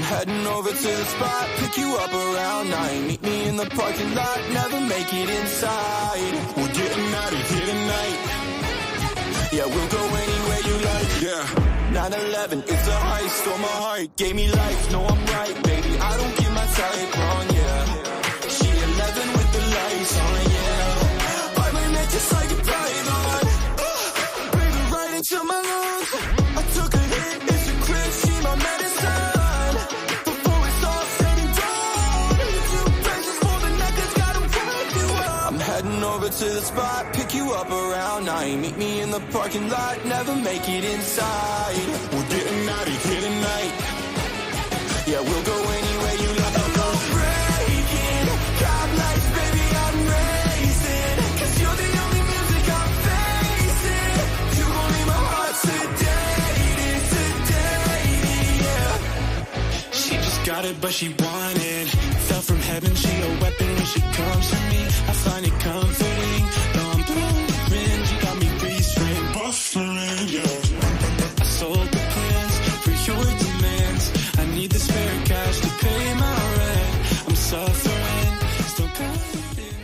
heading over to the spot, pick you up around 9. Meet me in the parking lot, never make it inside. We're getting out of here tonight. Yeah, we'll go anywhere you like. Yeah. 9/11, it's a heist, stole my heart, gave me life. No, I'm right, baby. I don't get my type wrong, yeah. She 11 with the lights on, yeah. Bite my neck just like a python. Breathe it right into my lungs. I took a hit, it's a crib, she my medicine. Before it's all said and done, two places for the neck that's gotta wake you up. I'm heading over to the spot, pick you up around 9. Meet me in the parking lot, never make it inside. We're getting out of here tonight. Yeah, we'll go anywhere you like. I'm breaking, God lights, baby, I'm racing. Cause you're the only music I'm facing. You gon' leave my heart sedated, yeah. She just got it, but she wanted. Fell from heaven, she a weapon when she comes to me. I find it comforting. Though I'm blowing, she got me restrained, buffering, yeah. I sold the plans for your demands. I need the spare cash to pay my rent. I'm suffering, still covered in.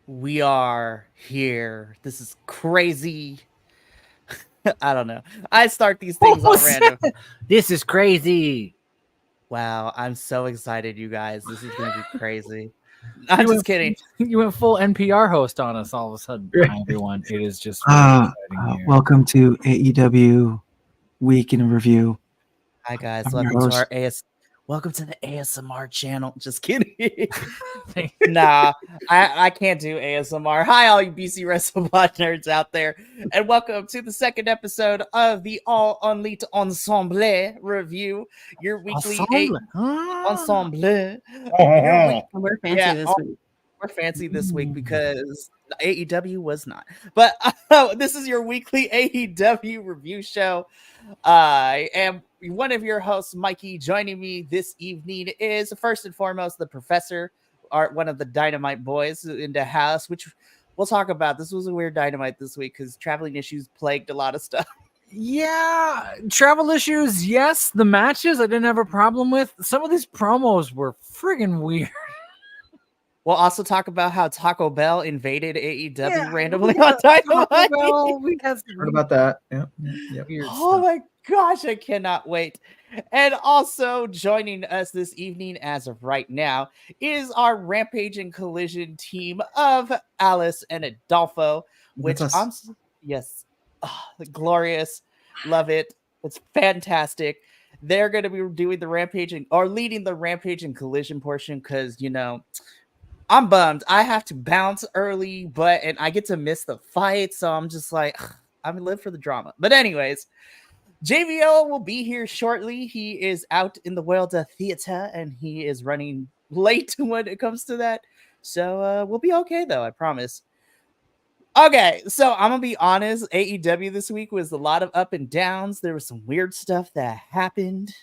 We are here. This is crazy. I don't know. I start these things all random. This is crazy. Wow, I'm so excited, you guys. This is going to be crazy. I'm just kidding. You went full NPR host on us all of a sudden. Hi, everyone. It is just really exciting here. Welcome to AEW Week in Review. Hi, guys. I'm Welcome your to host. our Welcome to the ASMR channel. Just kidding. Nah, I can't do ASMR. Hi, all you BC WrestleBot nerds out there, and welcome to the second episode of the All Elite Ensemble review. Your weekly Ensemble. We're fancy this week. We're fancy this week because AEW was not. But this is your weekly AEW review show. I am one of your hosts, Mikey. Joining me this evening is first and foremost the professor, one of the Dynamite boys in the house, which we'll talk about. This was a weird Dynamite this week because traveling issues plagued a lot of stuff. Yeah, travel issues, yes. The matches I didn't have a problem with. Some of these promos were friggin' weird. We'll also talk about how Taco Bell invaded AEW randomly on Dynamite. Heard about that. Yeah. Oh my gosh, I cannot wait. And also joining us this evening as of right now is our Rampage and Collision team of Alice and Adolfo, which yes, glorious. Love it. It's fantastic. They're going to be doing the Rampage leading the Rampage and Collision portion because, you know, I'm bummed. I have to bounce early, and I get to miss the fight. So I'm just like, I'm gonna live for the drama. But anyways, JVL will be here shortly. He is out in the world of theater and he is running late when it comes to that. So we'll be okay though, I promise. Okay, so I'm gonna be honest. AEW this week was a lot of up and downs. There was some weird stuff that happened.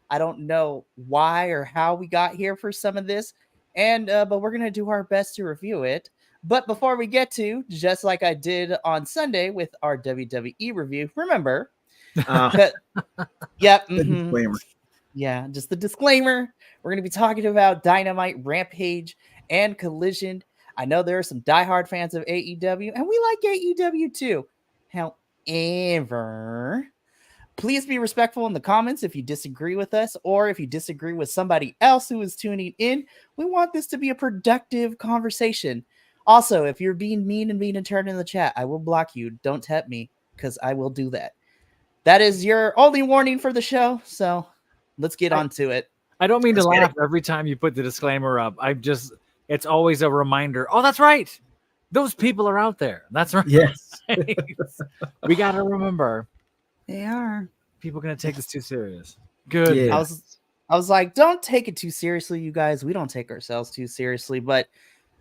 I don't know why or how we got here for some of this. and but we're gonna do our best to review it. But before we get to, just like I did on Sunday with our WWE review, remember, yep, disclaimer. yeah, just the disclaimer. We're going to be talking about Dynamite, Rampage, and Collision. I know there are some diehard fans of AEW, and we like AEW too. However, please be respectful in the comments if you disagree with us, or if you disagree with somebody else who is tuning in. We want this to be a productive conversation. Also, if you're being mean and being a turn in the chat, I will block you. Don't tap me, because I will do that. That is your only warning for the show, so let's get on to it. I don't mean to laugh every time you put the disclaimer up. It's always a reminder. Oh, that's right. Those people are out there. That's right. Yes. We got to remember. They are. People going to take this too serious. Good. Yeah. I was like, don't take it too seriously, you guys. We don't take ourselves too seriously, but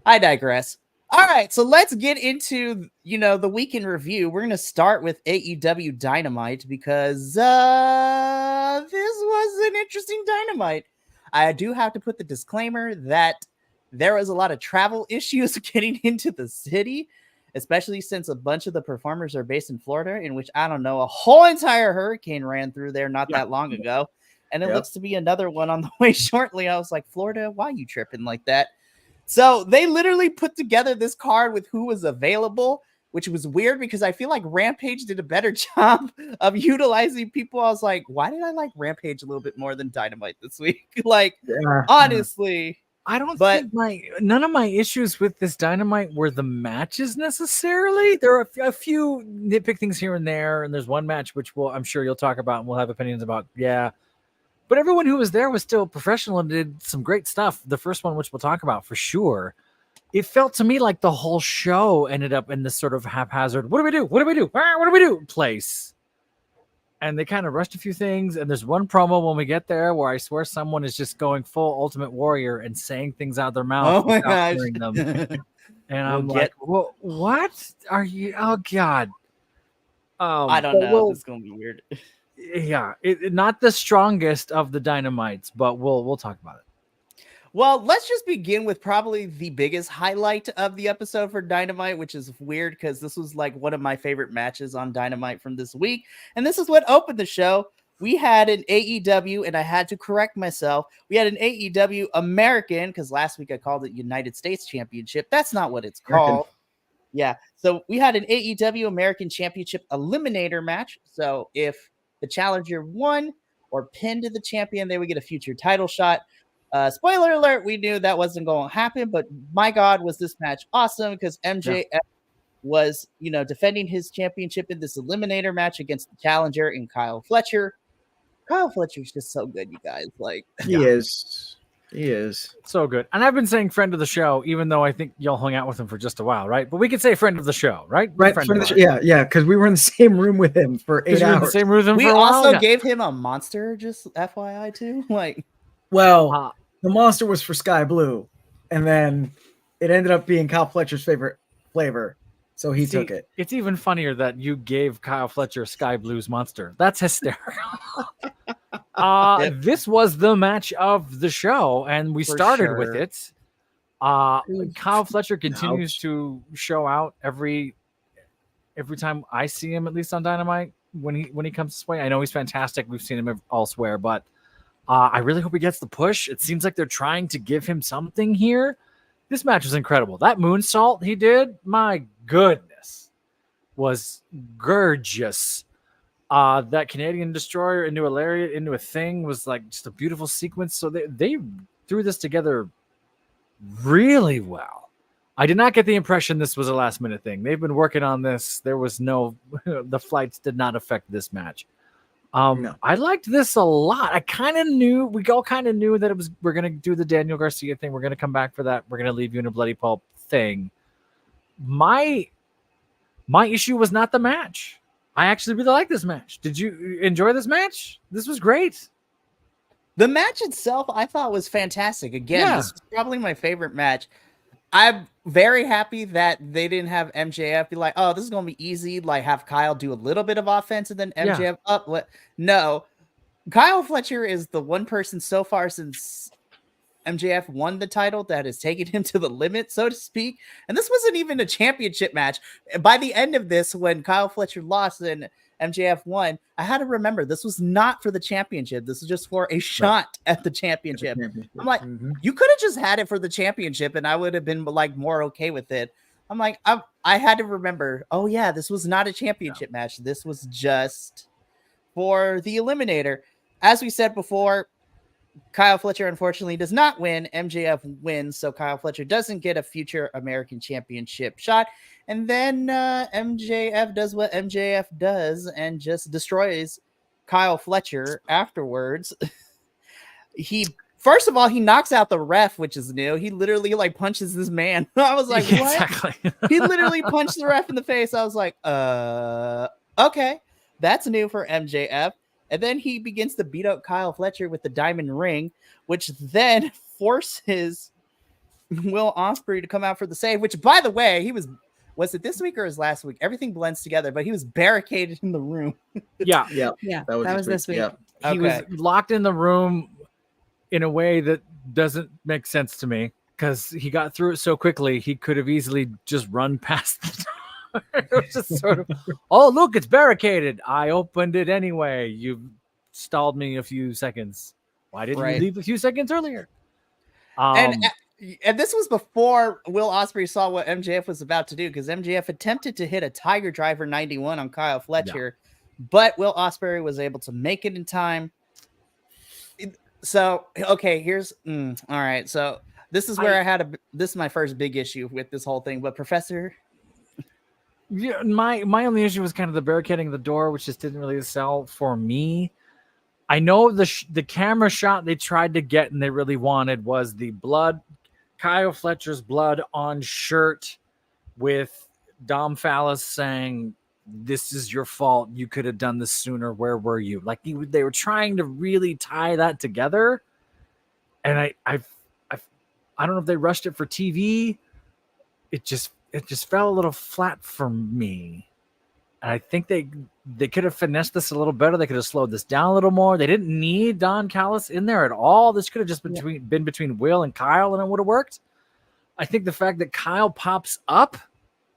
I digress. All right, so let's get into, the week in review. We're going to start with AEW Dynamite because this was an interesting Dynamite. I do have to put the disclaimer that there was a lot of travel issues getting into the city, especially since a bunch of the performers are based in Florida, in which, I don't know, a whole entire hurricane ran through there not that long ago. And it looks to be another one on the way shortly. I was like, Florida, why are you tripping like that? So they literally put together this card with who was available, which was weird because I feel like Rampage did a better job of utilizing people. I was like, why did I like Rampage a little bit more than Dynamite this week? Honestly. I don't think none of my issues with this Dynamite were the matches necessarily. There are a few nitpick things here and there, and there's one match which I'm sure you'll talk about and we'll have opinions about. Yeah. But everyone who was there was still professional and did some great stuff. The first one, which we'll talk about for sure, it felt to me like the whole show ended up in this sort of haphazard, what do we do? What do we do? What do we do? Place. And they kind of rushed a few things. And there's one promo when we get there where I swear someone is just going full Ultimate Warrior and saying things out of their mouth without hearing them. And I'm like, well, what are you? Oh, God. I don't know. It's going to be weird. Yeah, not the strongest of the Dynamites, but we'll talk about it. Well, let's just begin with probably the biggest highlight of the episode for Dynamite, which is weird because this was like one of my favorite matches on Dynamite from this week. And this is what opened the show. We had an AEW, and I had to correct myself. We had an AEW American, because last week I called it United States Championship. That's not what it's called. Yeah. So we had an AEW American Championship Eliminator match. So if the challenger won or pinned the champion, they would get a future title shot. Spoiler alert, we knew that wasn't going to happen, but my God, was this match awesome because MJF was, defending his championship in this eliminator match against the challenger and Kyle Fletcher. Kyle Fletcher's just so good, you guys. Like he is. He is so good. And I've been saying friend of the show, even though I think y'all hung out with him for just a while, right? But we could say friend of the show, right? Right. Yeah, because we were in the same room with him for 8 hours. The same room with him we for a also while? gave him a monster, just FYI, too. Well, the monster was for Sky Blue, and then it ended up being Kyle Fletcher's favorite flavor. So he took it. It's even funnier that you gave Kyle Fletcher Sky Blue's monster. That's hysterical. This was the match of the show, and we started with it. Kyle Fletcher continues to show out every time I see him, at least on Dynamite, when he comes this way. I know he's fantastic. We've seen him elsewhere, but I really hope he gets the push. It seems like they're trying to give him something here. This match was incredible. That moonsault he did, my goodness, was gorgeous. That Canadian destroyer into a lariat, into a thing, was like just a beautiful sequence. So they threw this together really well. I did not get the impression this was a last minute thing. They've been working on this. There was the flights did not affect this match. No. I liked this a lot. We all kind of knew that we're going to do the Daniel Garcia thing. We're going to come back for that. We're going to leave you in a bloody pulp thing. My issue was not the match. I actually really like this match. Did you enjoy this match? This was great. The match itself, I thought, was fantastic. Again, This was probably my favorite match. I'm very happy that they didn't have MJF be like, oh, this is going to be easy. Like, have Kyle do a little bit of offense and then MJF up. What? No. Kyle Fletcher is the one person so far since MJF won the title that has taken him to the limit, so to speak. And this wasn't even a championship match. By the end of this, when Kyle Fletcher lost and MJF won, I had to remember this was not for the championship. This was just for a shot at the championship. I'm like, you could have just had it for the championship and I would have been like more okay with it. I'm like, I had to remember, oh yeah, this was not a championship match. This was just for the Eliminator. As we said before, Kyle Fletcher unfortunately does not win. MJF wins, so Kyle Fletcher doesn't get a future American Championship shot. And then MJF does what MJF does and just destroys Kyle Fletcher afterwards. First of all, he knocks out the ref, which is new. He literally like punches this man. I was like, what? Exactly. He literally punched the ref in the face. I was like, okay, that's new for MJF. And then he begins to beat up Kyle Fletcher with the diamond ring, which then forces Will Ospreay to come out for the save, which, by the way, was it this week or his last week? Everything blends together, but he was barricaded in the room. Yeah. That was this week. Yeah. He was locked in the room in a way that doesn't make sense to me because he got through it so quickly. He could have easily just run past the door. It was just sort of, oh, look, it's barricaded. I opened it anyway. You stalled me a few seconds. Why didn't you leave a few seconds earlier? And this was before Will Ospreay saw what MJF was about to do, because MJF attempted to hit a Tiger Driver 91 on Kyle Fletcher, but Will Ospreay was able to make it in time. So, okay, here's all right. So this is where this is my first big issue with this whole thing. But Professor. Yeah, my only issue was kind of the barricading of the door, which just didn't really sell for me. I know the camera shot they tried to get and they really wanted was the blood, Kyle Fletcher's blood on shirt with Dom Fallis saying, "This is your fault. You could have done this sooner. Where were you?" Like they were trying to really tie that together, and I don't know if they rushed it for TV. It just fell a little flat for me. And I think they could have finessed this a little better. They could have slowed this down a little more. They didn't need Don Callis in there at all. This could have just been between Will and Kyle, and it would have worked. I think the fact that Kyle pops up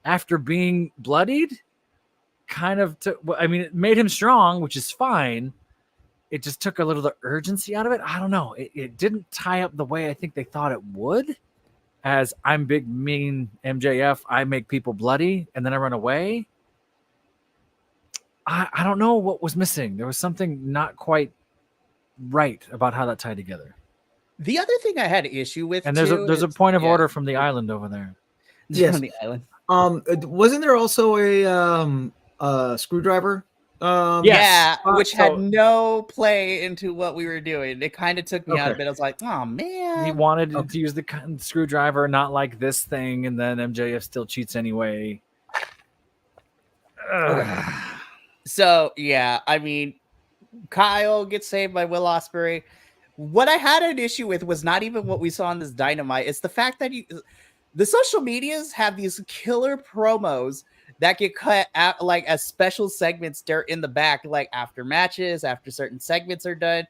after being bloodied it made him strong, which is fine. It just took a little of the urgency out of it. I don't know. It didn't tie up the way I think they thought it would. As I'm big, mean MJF, I make people bloody, and then I run away. I don't know what was missing. There was something not quite right about how that tied together. The other thing I had an issue with, and there's a point of order from the island over there. Yes, on the island. Wasn't there also a screwdriver? Which had no play into what we were doing. It kind of took me out of it. I was like, oh man. He wanted to use the screwdriver, not like this thing, and then MJF still cheats anyway. So yeah, I mean, Kyle gets saved by Will Ospreay. What I had an issue with was not even what we saw on this Dynamite. It's the fact that the social medias have these killer promos that get cut out like as special segments there in the back, like after matches, after certain segments are done.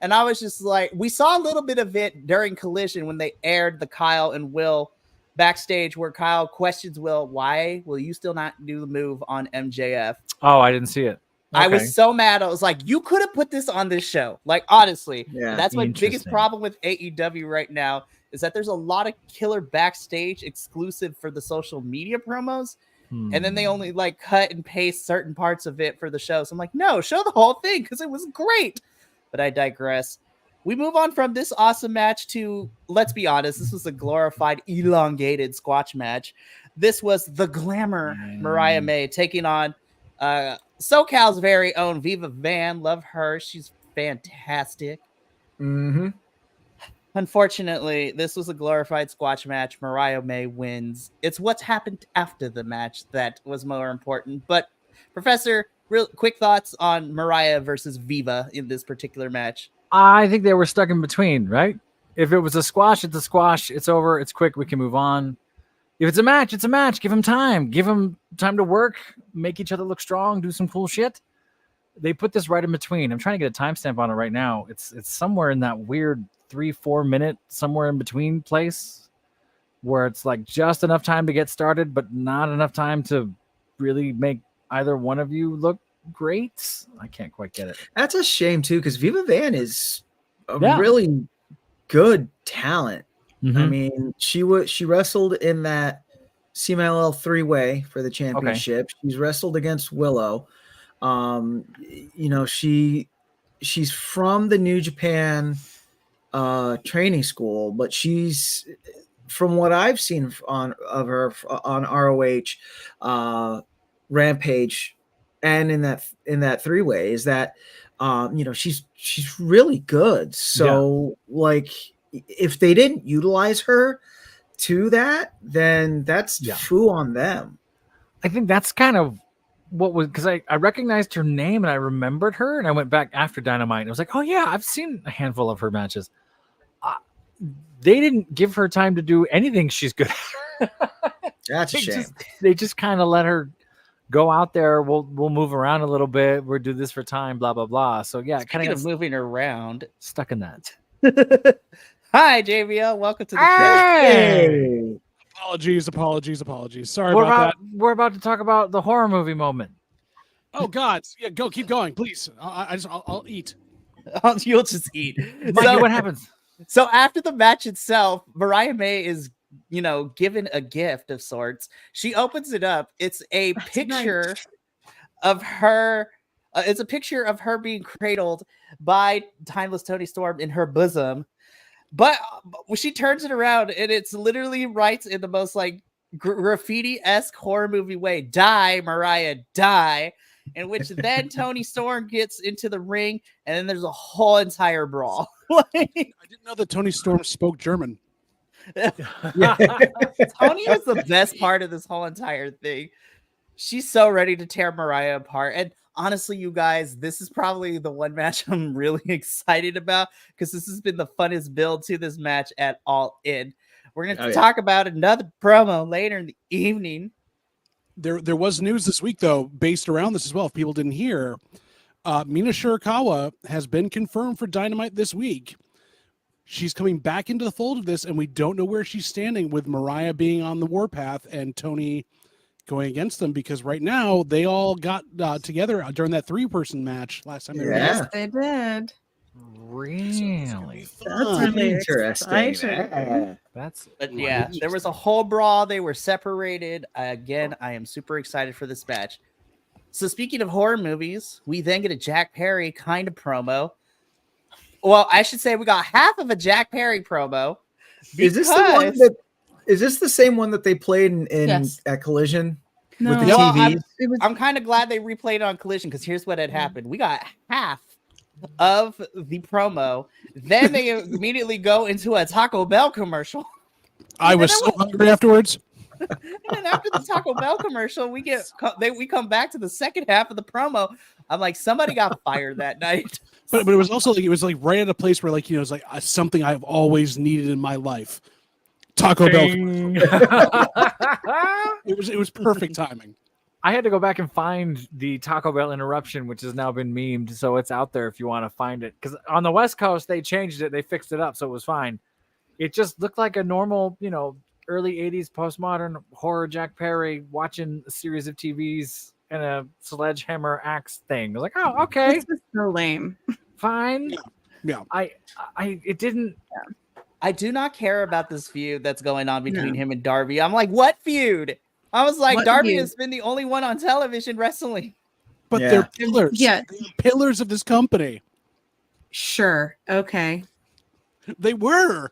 And I was just like, we saw a little bit of it during Collision when they aired the Kyle and Will backstage where Kyle questions Will, why will you still not do the move on MJF? Oh, I didn't see it. Okay. I was so mad. I was like, you could have put this on this show. Like, honestly, that's my biggest problem with AEW right now is that there's a lot of killer backstage exclusive for the social media promos. And then they only like cut and paste certain parts of it for the show. So I'm like, no, show the whole thing because it was great. But I digress. We move on from this awesome match to, let's be honest, this was a glorified, elongated squash match. This was the Glamour Mariah May taking on SoCal's very own Viva Van. Love her. She's fantastic. Mm-hmm. Unfortunately, this was a glorified squash match. Mariah May wins. It's what's happened after the match that was more important. But, Professor, real quick thoughts on Mariah versus Viva in this particular match. I think they were stuck in between, right? If it was a squash, it's a squash. It's over. It's quick. We can move on. If it's a match, it's a match. Give them time. Give them time to work. Make each other look strong. Do some cool shit. They put this right in between. I'm trying to get a timestamp on it right now. It's somewhere in that weird 3-4 minute somewhere in between place where it's like just enough time to get started, but not enough time to really make either one of you look great. I can't quite get it. That's a shame too, because Viva Van is a really good talent. I mean, she wrestled in that CMLL 3-way for the championship. Okay. She's wrestled against Willow. She's from the New Japan training school, but she's, from what I've seen of her on ROH, Rampage, and in that 3-way, is that she's really good. So like, if they didn't utilize her to that, then that's foo on them. I think that's kind of what was, because I recognized her name and I remembered her, and I went back after Dynamite and I was like, oh yeah, I've seen a handful of her matches. They didn't give her time to do anything she's good at. That's a shame. They just kind of let her go out there. We'll move around a little bit. We'll do this for time, blah, blah, blah. So yeah, kind of moving around. Stuck in that. Hi, JVL. Welcome to the show. Hey. Apologies. Sorry about that. We're about to talk about the horror movie moment. Oh God! Yeah, keep going, please. I'll eat. You'll just eat. Mikey, what happens? So after the match itself, Mariah May is, given a gift of sorts. She opens it up. It's a picture of her. It's a picture of her being cradled by Timeless Toni Storm in her bosom. But she turns it around and it's literally writes in the most like graffiti-esque horror movie way, "Die, Mariah, die." In which then Toni Storm gets into the ring and then there's a whole entire brawl. I didn't know that Toni Storm spoke German. Toni was the best part of this whole entire thing. She's so ready to tear Mariah apart. And honestly, you guys, this is probably the one match I'm really excited about, because this has been the funnest build to this match at All In. We're going to talk about another promo later in the evening. There was news this week, though, based around this as well. If people didn't hear, Mina Shirakawa has been confirmed for Dynamite this week. She's coming back into the fold of this, and we don't know where she's standing with Mariah being on the warpath and Toni going against them, because right now they all got together during that 3-person match last time. Yes, they did. Really? That's really interesting. There was a whole brawl. They were separated. Again, I am super excited for this match. So speaking of horror movies, we then get a Jack Perry kind of promo. Well, I should say we got half of a Jack Perry promo. Is this the one that? Is this the same one that they played in at Collision with the TV? I'm kind of glad they replayed it on Collision, because here's what had happened. We got half of the promo. Then they immediately go into a Taco Bell commercial. I was so hungry afterwards. And then after the Taco Bell commercial, we come back to the second half of the promo. I'm like, somebody got fired that night. But it was also like right at a place where it's like something I've always needed in my life. Taco Bell. It was perfect timing. I had to go back and find the Taco Bell interruption, which has now been memed, so it's out there if you want to find it. Because on the West Coast, they changed it, they fixed it up, so it was fine. It just looked like a normal, early 80s postmodern horror Jack Perry watching a series of TVs and a sledgehammer axe thing. I was like, oh, okay. This is so lame. Fine. Yeah. It didn't. Yeah. I do not care about this feud that's going on between him and Darby. I'm like, what feud? I was like, Darby has been the only one on television wrestling. But they're pillars. Yeah. They're pillars of this company. Sure. Okay. They were.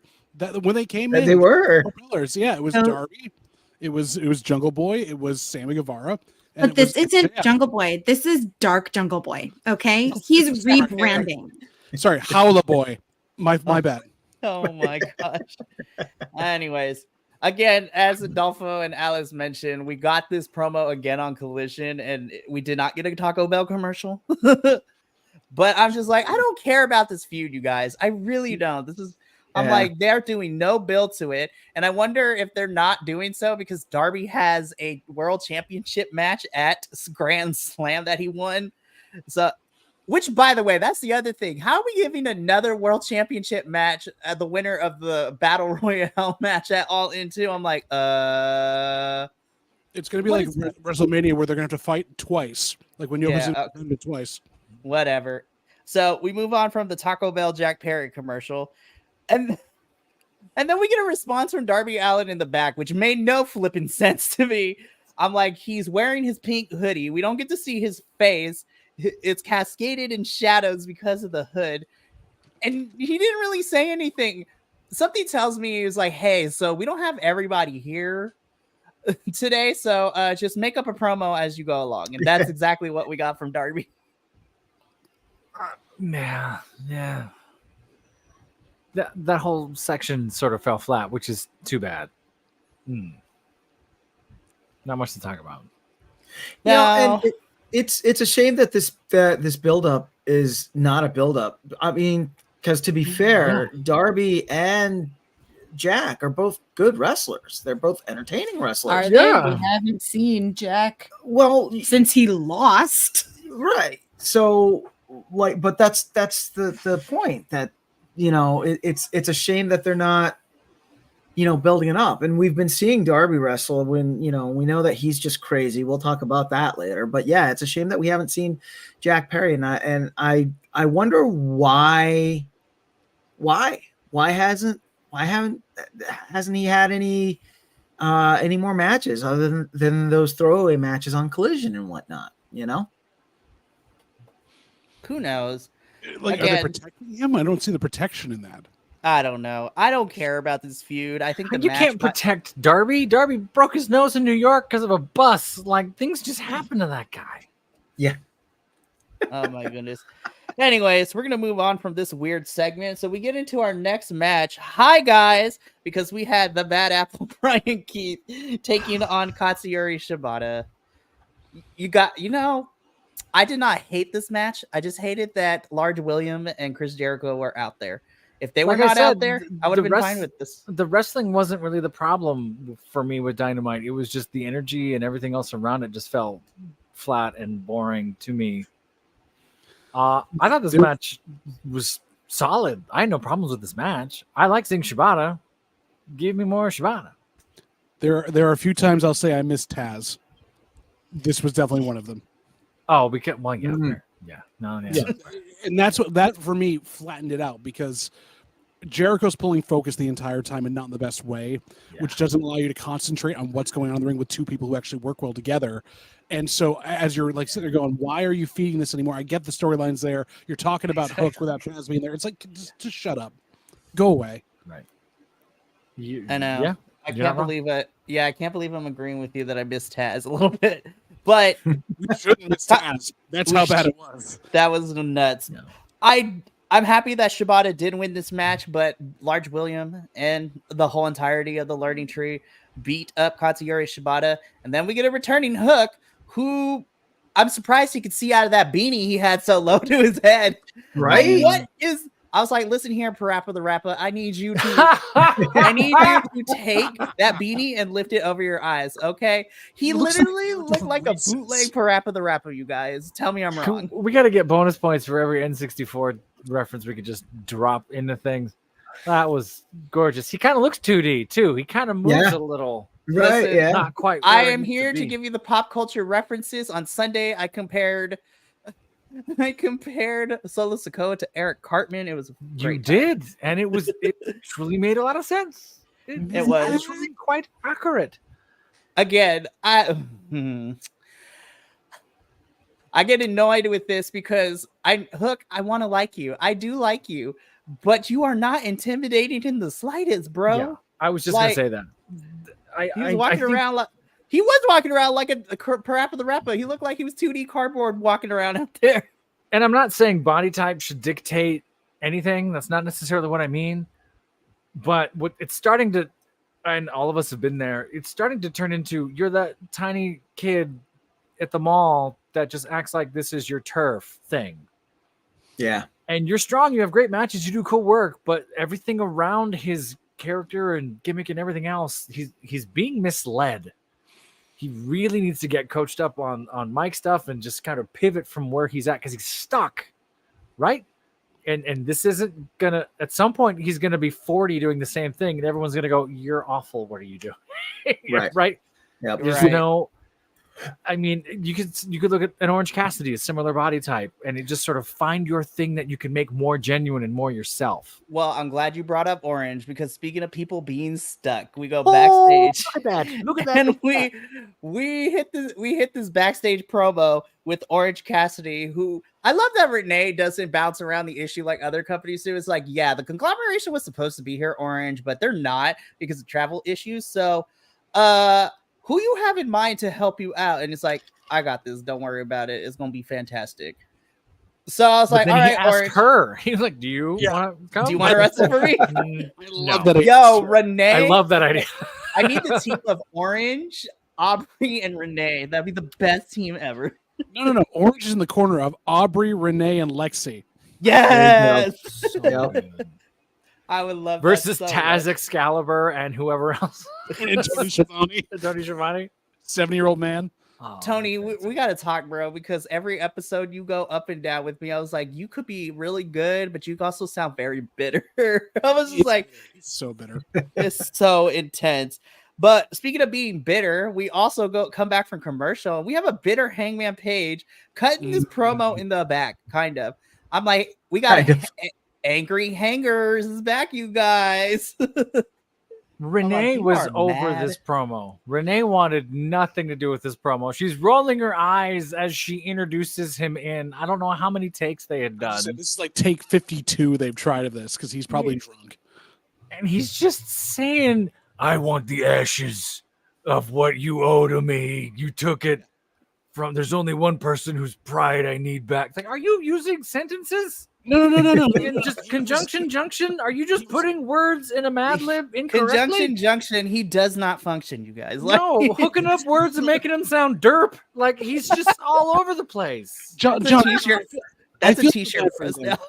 When they came in, they were pillars. Yeah, it was Darby. It was Jungle Boy. It was Sammy Guevara. But this isn't Jungle Boy. This is Dark Jungle Boy. Okay, he's rebranding. Sorry, Howla Boy. My bad. Oh my gosh. Anyways, again, as Adolfo and Alice mentioned, we got this promo again on Collision, and we did not get a Taco Bell commercial. But I'm just like, I don't care about this feud, you guys. I really don't. I'm like, they're doing no build to it. And I wonder if they're not doing so because Darby has a world championship match at Grand Slam that he won. So Which, by the way, that's the other thing. How are we giving another world championship match the winner of the Battle Royale match at All In too? I'm like, It's going to be like WrestleMania where they're going to have to fight twice. Like when Yokozuna twice. Whatever. So we move on from the Taco Bell Jack Perry commercial. And then we get a response from Darby Allin in the back, which made no flipping sense to me. I'm like, he's wearing his pink hoodie. We don't get to see his face. It's cascaded in shadows because of the hood. And he didn't really say anything. Something tells me he was like, hey, so we don't have everybody here today. So just make up a promo as you go along. And that's exactly what we got from Darby. Yeah. That whole section sort of fell flat, which is too bad. Not much to talk about. No, and it's a shame that this buildup is not a buildup. I mean, because to be fair, Darby and Jack are both good wrestlers. They're both entertaining wrestlers. Are they? We haven't seen Jack since he lost. Right. So but that's the point, that it's a shame that they're not building it up. And we've been seeing Darby wrestle when we know that he's just crazy. We'll talk about that later. But yeah, it's a shame that we haven't seen Jack Perry, and I wonder why hasn't he had any more matches other than those throwaway matches on Collision and whatnot, Who knows? Like, are they protecting him? I don't see the protection in that. I don't know. I don't care about this feud. I think you can't protect Darby. Darby broke his nose in New York because of a bus. Like, things just happen to that guy. Yeah. Oh my goodness. Anyways, we're gonna move on from this weird segment. So we get into our next match. Hi guys, because we had the Bad Apple Brian Keith taking on Katsuyori Shibata. I did not hate this match. I just hated that Large William and Chris Jericho were out there. If they were not out there, I would have been fine with this. The wrestling wasn't really the problem for me with Dynamite. It was just the energy and everything else around it just felt flat and boring to me. I thought this match was solid. I had no problems with this match. I like seeing Shibata. Give me more Shibata. There are a few times I'll say I miss Taz. This was definitely one of them. Oh, because and that's that for me flattened it out, because Jericho's pulling focus the entire time and not in the best way, which doesn't allow you to concentrate on what's going on in the ring with two people who actually work well together. And so as you're like sitting there going, why are you feeding this anymore? I get the storylines there. You're talking about Hook without Taz being there. It's like, just shut up. Go away. Right. I know. Yeah. I can't believe it. Yeah, I can't believe I'm agreeing with you that I missed Taz a little bit. But we shouldn't miss Taz. That's how bad it was. That was nuts. No. I'm happy that Shibata did win this match, but Large William and the whole entirety of the Learning Tree beat up Katsuyori Shibata. And then we get a returning Hook, who I'm surprised he could see out of that beanie he had so low to his head. Right? I was like, listen here, Parappa the Rapper. I need you to take that beanie and lift it over your eyes, okay? He literally looked like a bootleg Parappa the Rapper, you guys. Tell me I'm wrong. We got to get bonus points for every N64 reference we could just drop into things. That was gorgeous. He kind of looks 2D, too. He kind of moves a little. Right, listen, not quite. I am here to give you the pop culture references. On Sunday, I compared Solo Sikoa to Eric Cartman. It was great. You did, and it truly made a lot of sense. It was really quite accurate. Again, I get annoyed with this because Hook, I want to like you. I do like you, but you are not intimidating in the slightest, bro. Yeah, I was just gonna say that. He was walking around like a Parappa the Rapper. He looked like he was 2D cardboard walking around out there. And I'm not saying body type should dictate anything. That's not necessarily what I mean. But what it's starting to, and all of us have been there, it's starting to turn into, you're that tiny kid at the mall that just acts like this is your turf thing. Yeah. And you're strong, you have great matches, you do cool work, but everything around his character and gimmick and everything else, he's being misled. He really needs to get coached up on mic stuff and just kind of pivot from where he's at, because he's stuck right? And this isn't gonna. At some point, he's gonna be 40 doing the same thing, and everyone's gonna go, "You're awful. What are you doing?" Right? Yep. There's no. I mean, you could look at an Orange Cassidy, a similar body type, and it just sort of find your thing that you can make more genuine and more yourself. Well, I'm glad you brought up Orange, because speaking of people being stuck, we go backstage. Look at that! Look at that! And we hit this backstage promo with Orange Cassidy, who I love that Renee doesn't bounce around the issue like other companies do. It's like, yeah, the conglomeration was supposed to be here, Orange, but they're not because of travel issues. So, who you have in mind to help you out? And it's like, I got this. Don't worry about it. It's gonna be fantastic. So I was like, all right, Orange. Her. He was like, do you want to come? Do you want to wrestle for me? I love that. Yo, Renee. I love that idea. I need the team of Orange, Aubrey, and Renee. That'd be the best team ever. No. Orange is in the corner of Aubrey, Renee, and Lexi. Yes. Yep. I would love versus that so Taz much. Excalibur and whoever else. And Tony Schiavone. Tony Schiavone. 70-year-old man. Oh, Tony, we got to talk, bro, because every episode you go up and down with me. I was like, you could be really good, but you also sound very bitter. I was just like, it's so bitter. It's so intense. But speaking of being bitter, we also come back from commercial. We have a bitter Hangman Page cutting this promo in the back, kind of. I'm like, we got Angry Hangers is back, you guys. Renee was over this promo. Renee wanted nothing to do with this promo. She's rolling her eyes as she introduces him in. I don't know how many takes they had done. So this is like take 52 they've tried of this because he's probably drunk. And he's just saying, I want the ashes of what you owe to me. You took it from, there's only one person whose pride I need back. It's like, are you using sentences? No. Just conjunction, junction. Are you just putting words in a Mad Lib incorrectly? Conjunction, junction. He does not function, you guys. No, hooking up words and making them sound derp. Like he's just all over the place. John, that's a t-shirt for us now.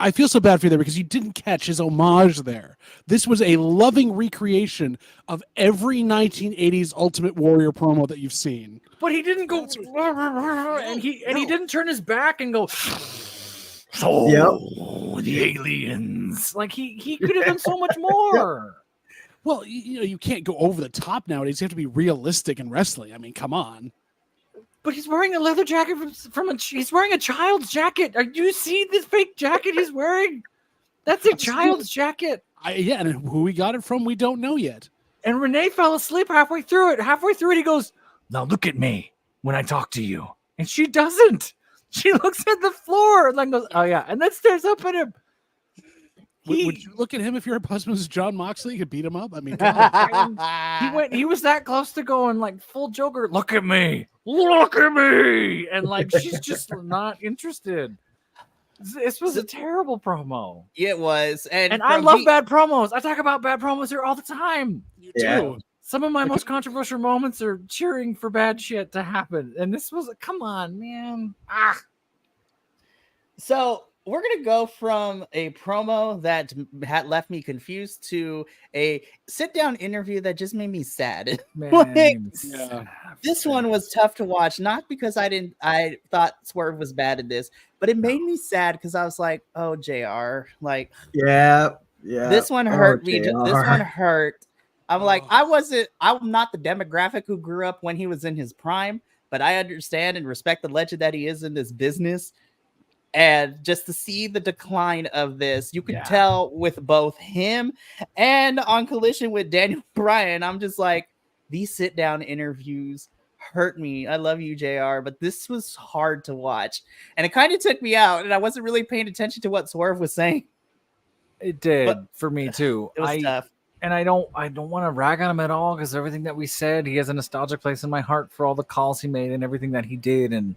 I feel so bad for you there because you didn't catch his homage there. This was a loving recreation of every 1980s Ultimate Warrior promo that you've seen. But he didn't go and he didn't turn his back and go. So the aliens. Like he could have done so much more. Well, you can't go over the top nowadays. You have to be realistic in wrestling. I mean, come on. But he's wearing a leather jacket he's wearing a child's jacket. Do you see this fake jacket he's wearing? That's a child's jacket. And who he got it from, we don't know yet. And Renee fell asleep halfway through it. Halfway through it, he goes, now look at me when I talk to you. And she doesn't. She looks at the floor and then goes, oh yeah, and then stares up at him. Would you look at him if your husband was John Moxley? You could beat him up. I mean, come on. He was that close to going like full Joker. Look at me, and like she's just not interested. This was a terrible promo. It was, and I love bad promos. I talk about bad promos here all the time. You do. Some of my most controversial moments are cheering for bad shit to happen, and this was come on, man. So we're going to go from a promo that had left me confused to a sit-down interview that just made me sad. This one was tough to watch, not because I thought Swerve was bad at this, but it made me sad because I was like, oh, JR. Like, yeah. This one hurt me. This one hurt. I'm like, I'm not the demographic who grew up when he was in his prime, but I understand and respect the legend that he is in this business. And just to see the decline of this, you can tell with both him and on Collision with Daniel Bryan. I'm just like, these sit-down interviews hurt me. I love you, JR, but this was hard to watch. And it kind of took me out, and I wasn't really paying attention to what Swerve was saying. It did for me too. It was tough. And I don't want to rag on him at all because everything that we said, he has a nostalgic place in my heart for all the calls he made and everything that he did and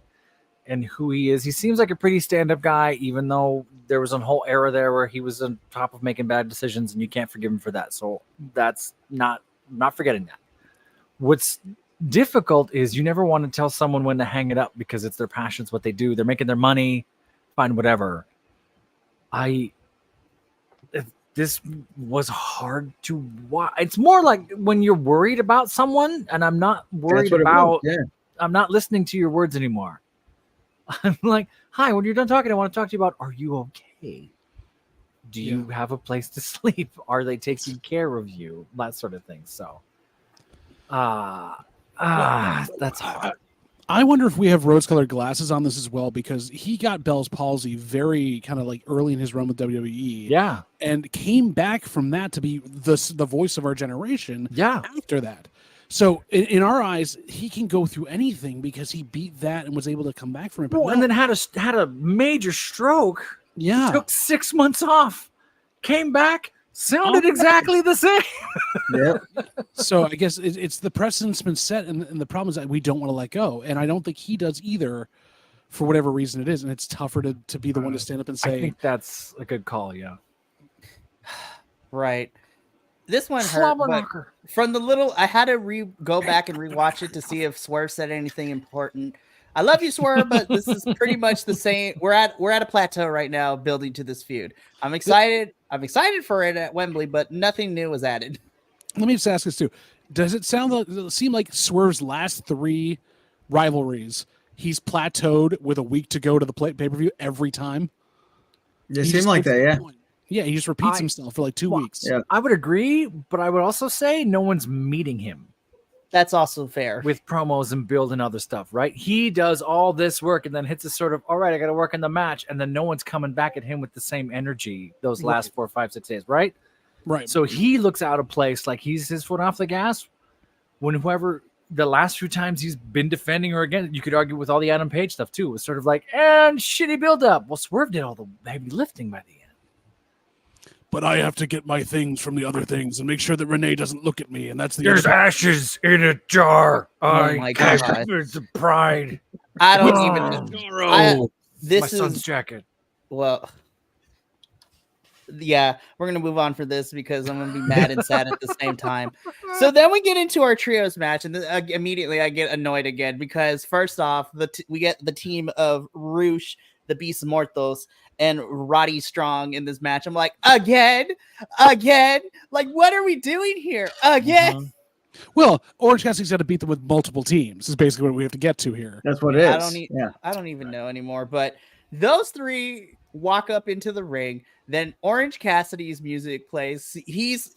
who he is. He seems like a pretty stand-up guy, even though there was a whole era there where he was on top of making bad decisions, and you can't forgive him for that. So that's not forgetting that. What's difficult is you never want to tell someone when to hang it up because it's their passion, it's what they do. They're making their money, fine, whatever. This was hard to watch. It's more like when you're worried about someone, and I'm not worried about. I'm not listening to your words anymore. I'm like, hi, when you're done talking, I want to talk to you about, are you okay? Do you have a place to sleep? Are they taking care of you? That sort of thing. So, that's hard. I wonder if we have rose-colored glasses on this as well, because he got Bell's palsy very kind of like early in his run with WWE. Yeah. And came back from that to be the voice of our generation. Yeah. After that. So in our eyes, he can go through anything because he beat that and was able to come back from it. And then had a major stroke. Yeah. Took 6 months off. Came back. Sounded exactly the same. Yeah. So I guess it's the precedent's been set, and the problem is that we don't want to let go. And I don't think he does either, for whatever reason it is. And it's tougher to be the one to stand up and say. I think that's a good call, yeah. Right. This one hurt, but from the little, I had to go back and rewatch it to see if Swerve said anything important. I love you, Swerve, but this is pretty much the same. We're at a plateau right now, building to this feud. I'm excited for it at Wembley, but nothing new was added. Let me just ask this too: does it seem like Swerve's last 3 rivalries, he's plateaued with a week to go to the pay-per-view every time? It seemed like that, yeah. Yeah, he just repeats himself for like 2 weeks. Yeah, I would agree, but I would also say no one's meeting him. That's also fair. With promos and building other stuff, right? He does all this work and then hits a sort of, all right, I got to work in the match. And then no one's coming back at him with the same energy those last 4, 5, 6 days, right? Right. So he looks out of place, like he's his foot off the gas. When whoever the last few times he's been defending or again, you could argue with all the Adam Page stuff too. It was sort of like, and shitty build up. Well, Swerve did all the heavy lifting by the end. But I have to get my things from the other things and make sure that Renee doesn't look at me. And that's the There's ashes in a jar. Oh my God. It's the pride. I don't even know. This my son's jacket. Well, yeah, we're going to move on for this because I'm going to be mad and sad at the same time. So then we get into our trios match, and immediately I get annoyed again because first off, we get the team of Rush, the Beast Mortos, and Roddy Strong in this match. I'm like, again, like, what are we doing here again? Mm-hmm. Well, Orange Cassidy's got to beat them with multiple teams. Is basically what we have to get to here. That's what it is. I don't even know anymore. But those 3 walk up into the ring. Then Orange Cassidy's music plays. He's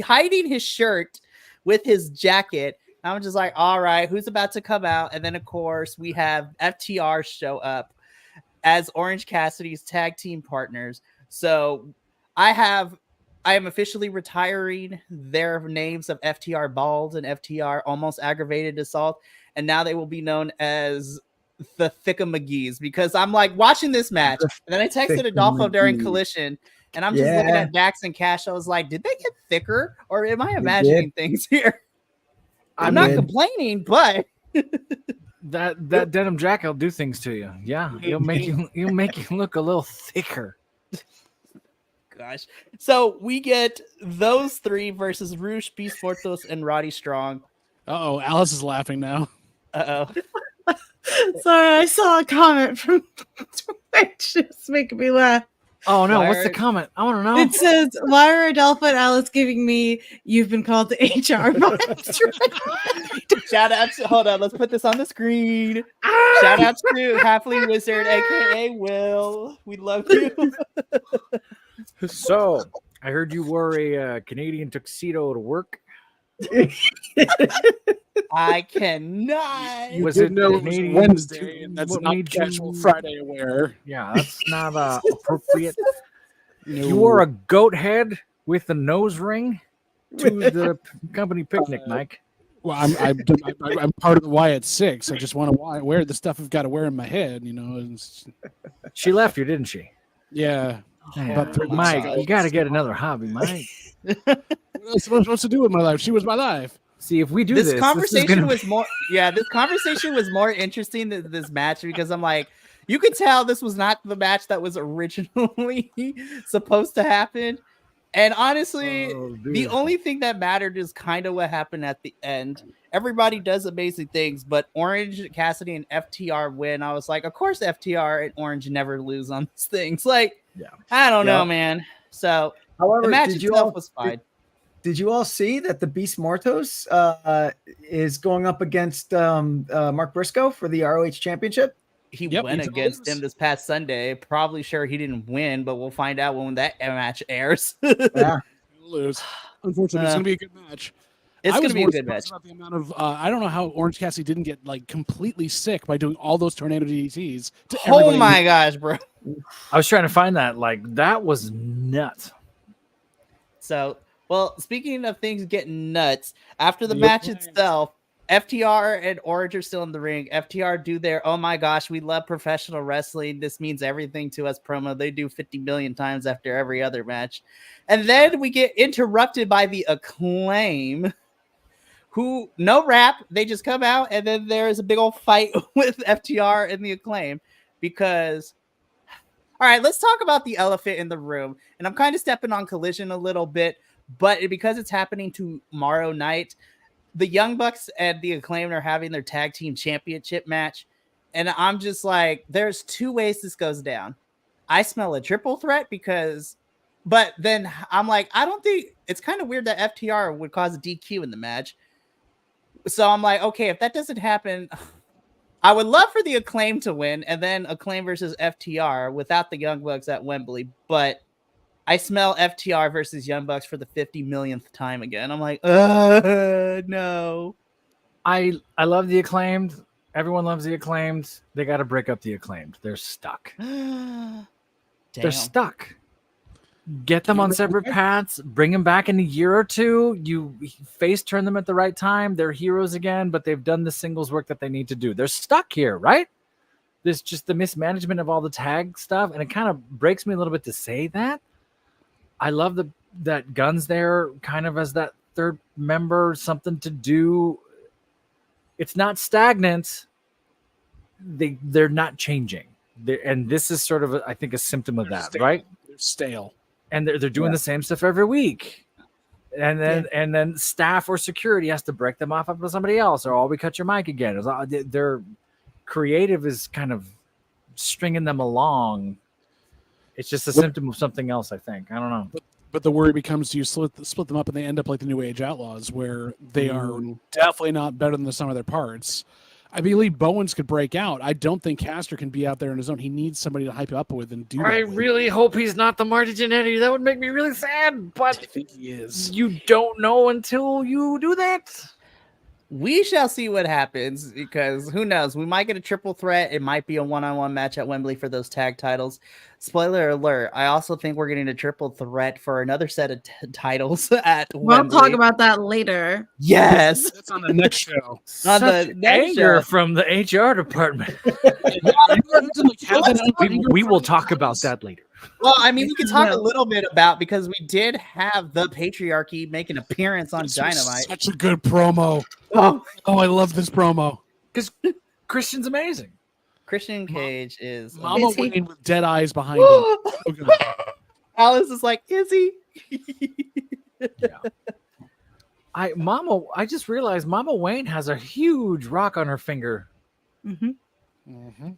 hiding his shirt with his jacket. I'm just like, all right, who's about to come out? And then of course we have FTR show up as Orange Cassidy's tag team partners. So I am officially retiring their names of FTR Bald and FTR Almost Aggravated Assault. And now they will be known as the Thicka-McGee's, because I'm like watching this match. And then I texted Adolfo during Collision and I'm just looking at Dax and Cash. I was like, did they get thicker or am I imagining things here? I'm not complaining, but that denim jacket will do things to you. Yeah, he'll make you look a little thicker. Gosh. So we get those 3 versus Rush, Beast Mortos, and Roddy Strong. Uh-oh, Alice is laughing now. Uh-oh. Sorry, I saw a comment from Twitch. It's making me laugh. Oh no, what's the comment? I want to know. It says, why are Adolfo and Alice giving me "you've been called to HR"? Shout out to, hold on, let's put this on the screen. Shout out to Halfling Wizard, aka Will. We love you. So I heard you wore a Canadian tuxedo to work. I cannot. You did know it was Wednesday, and that's not casual Friday wear. Yeah, that's not appropriate. You wore a goat head with a nose ring to the company picnic, Mike. Well, I'm part of the Wyatt Six. I just want to wear the stuff I've got to wear in my head, you know. She left you, didn't she? Yeah. Mike, you got to get another hobby, Mike. What else am I supposed to do with my life? She was my life. See, if we do this conversation was more. Yeah, this conversation was more interesting than this match because I'm like, you could tell this was not the match that was originally supposed to happen. And honestly, the only thing that mattered is kind of what happened at the end. Everybody does amazing things, but Orange Cassidy and FTR win. I was like, of course, FTR and Orange never lose on these things. Like, I don't know, man. So, however, the match itself was fine. Did you all see that the Beast Mortos is going up against Mark Briscoe for the ROH Championship? he went against him this past Sunday. Probably sure he didn't win, but we'll find out when that match airs. Yeah, lose. Unfortunately, it's going to be a good match. It's going to be a good match. About the amount of, I don't know how Orange Cassidy didn't get like completely sick by doing all those tornado DDTs. Oh my gosh, bro! I was trying to find that. Like that was nuts. So, well, speaking of things getting nuts, after the match itself, FTR and Orange are still in the ring. FTR do their, oh my gosh, we love professional wrestling. This means everything to us promo. They do 50 million times after every other match. And then we get interrupted by the Acclaim, who, no rap, they just come out, and then there's a big old fight with FTR and the Acclaim because, all right, let's talk about the elephant in the room. And I'm kind of stepping on Collision a little bit, but because it's happening tomorrow night, the Young Bucks and the Acclaim are having their tag team championship match. And I'm just like, there's two ways this goes down. I smell a triple threat but then I'm like, I don't think it's kind of weird that FTR would cause a DQ in the match. So I'm like, okay, if that doesn't happen, I would love for the Acclaim to win and then Acclaim versus FTR without the Young Bucks at Wembley. But I smell FTR versus Young Bucks for the 50 millionth time again. I'm like, no. I love the Acclaimed. Everyone loves the Acclaimed. They got to break up the Acclaimed. They're stuck. They're stuck. Get them on separate paths. Bring them back in a year or two. You face turn them at the right time. They're heroes again, but they've done the singles work that they need to do. They're stuck here, right? There's just the mismanagement of all the tag stuff, and it kind of breaks me a little bit to say that. I love that Gunn's there kind of as that third member, something to do. It's not stagnant. They're not changing. And this is sort of, I think, a symptom of that, stale. right? They're stale. And they're doing the same stuff every week. And then staff or security has to break them off up with somebody else, or we cut your mic again. Their creative is kind of stringing them along. It's just a symptom of something else, I think. I don't know. But the worry becomes you split them up and they end up like the New Age Outlaws, where they are definitely not better than the sum of their parts. I believe Bowens could break out. I don't think Castor can be out there on his own. He needs somebody to hype up with and do that. I really hope he's not the Marty Jannetty. That would make me really sad, but I think he is. You don't know until you do that. We shall see what happens, because who knows? We might get a triple threat. It might be a one-on-one match at Wembley for those tag titles. Spoiler alert, I also think we're getting a triple threat for another set of titles at Wembley. We'll talk about that later. Yes. That's on the next show. On the next Anger show. from the HR department. We will talk about that later. Well, I mean, we can talk a little bit about, because we did have the patriarchy make an appearance on Dynamite. Such a good promo. Oh, I love this promo. Because Christian's amazing. Christian Cage is Mama Wayne with dead eyes behind him. Alice is like, is he? I just realized Mama Wayne has a huge rock on her finger. Mm-hmm. Mm-hmm.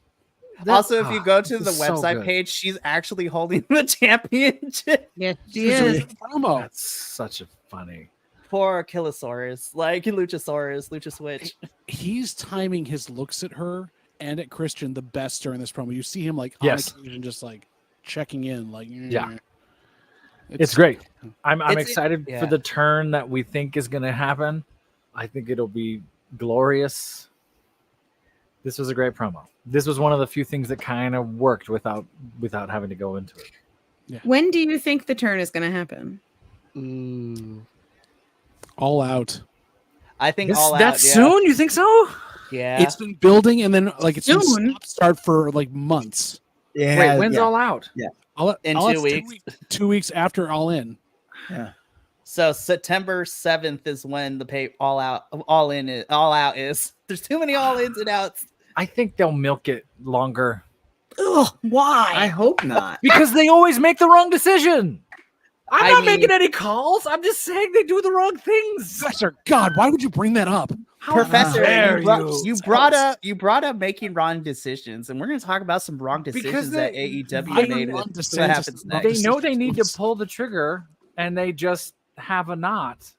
Also, if you go to the so website good. page, she's actually holding the championship. Yes, she is. Promo. That's such a funny. Poor Killosaurus, like Lucha Switch. He's timing his looks at her and at Christian the best during this promo. You see him like Yes. on occasion just like checking in, like It's great. I'm It's- excited for the turn that we think is going to happen. I think it'll be glorious. This was a great promo. This was one of the few things that kind of worked without having to go into it. Yeah. When do you think the turn is going to happen? All Out. I think That's soon. You think so? Yeah. It's been building and then like it's been Soon. start for like months. Yeah. Wait, when's All Out? In All 2 Out's weeks. 2 weeks after All In. Yeah. So September 7th is when the all out is. There's too many all ins and outs. I think they'll milk it longer Ugh, why? I hope not. because they always make the wrong decision. I'm I not mean- making any calls. I'm just saying they do the wrong things. Professor, God, why would you bring that up? How Professor, dare you brought up making wrong decisions, and we're going to talk about some wrong decisions that AEW made. wrong What decisions. happens They next? know they need to pull the trigger, and they just have a knot.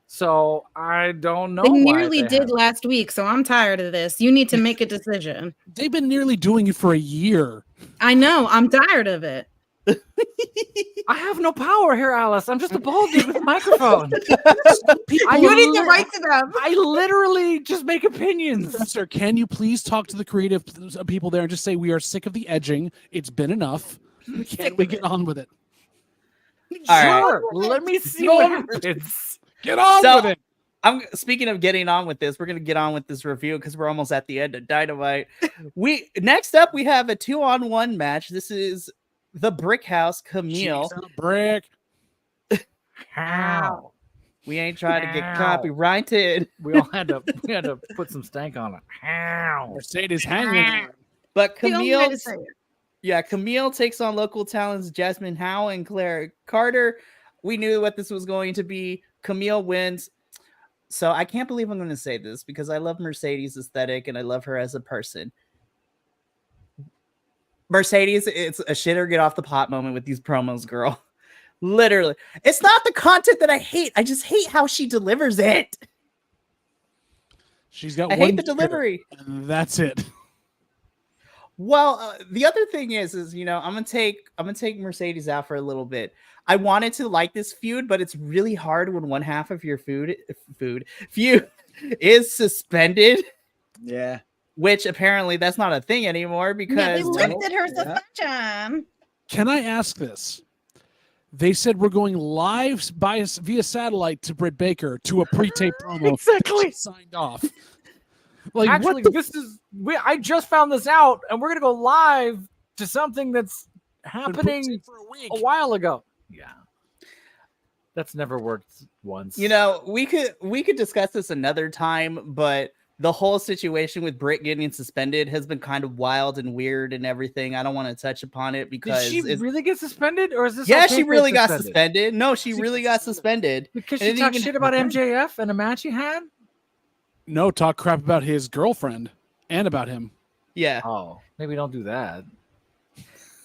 So I don't know. They nearly did last week, so I'm tired of this. You need to make a decision. They've been nearly doing it for a year. I know. I'm tired of it. I have no power here, Alice. I'm just a bald dude with a microphone. You need to write to them. I literally just make opinions. Professor, can you please talk to the creative people there and just say we are sick of the edging? It's been enough. Can we get on with it? All Sure. right. Let me see what happens. Get on with it. I'm speaking of getting on with this. We're gonna get on with this review because we're almost at the end of Dynamite. Next up we have a 2-on-1 match. This is the Brick House Camille. Brick. How? We ain't trying to get copyrighted. We all had to put some stank on it. How? Mercedes hanging. But Camille takes on local talents Jasmine Howe and Claire Carter. We knew what this was going to be. Camille wins. So I can't believe I'm going to say this because I love Mercedes' aesthetic and I love her as a person. Mercedes, it's a shit or get off the pot moment with these promos, girl. Literally. It's not the content that I hate. I just hate how she delivers it. I hate the delivery. And that's it. Well, the other thing is I'm gonna take Mercedes out for a little bit. I wanted to like this feud, but it's really hard when one half of your feud is suspended. Yeah. Which apparently that's not a thing anymore because they lifted her suspension. Can I ask this? They said we're going live via satellite to Britt Baker to a pre-tape promo. Exactly. Signed off. Like, actually, I just found this out, and we're gonna go live to something that's happening for a week. A while ago. Yeah, that's never worked once. We could discuss this another time, but the whole situation with Britt getting suspended has been kind of wild and weird and everything. I don't want to touch upon it because did she really get suspended, or is this? Yeah, she really got suspended. No, she really got suspended because she talked shit about MJF and a match he had. No, talk crap about his girlfriend and about him. Yeah. Oh, maybe don't do that.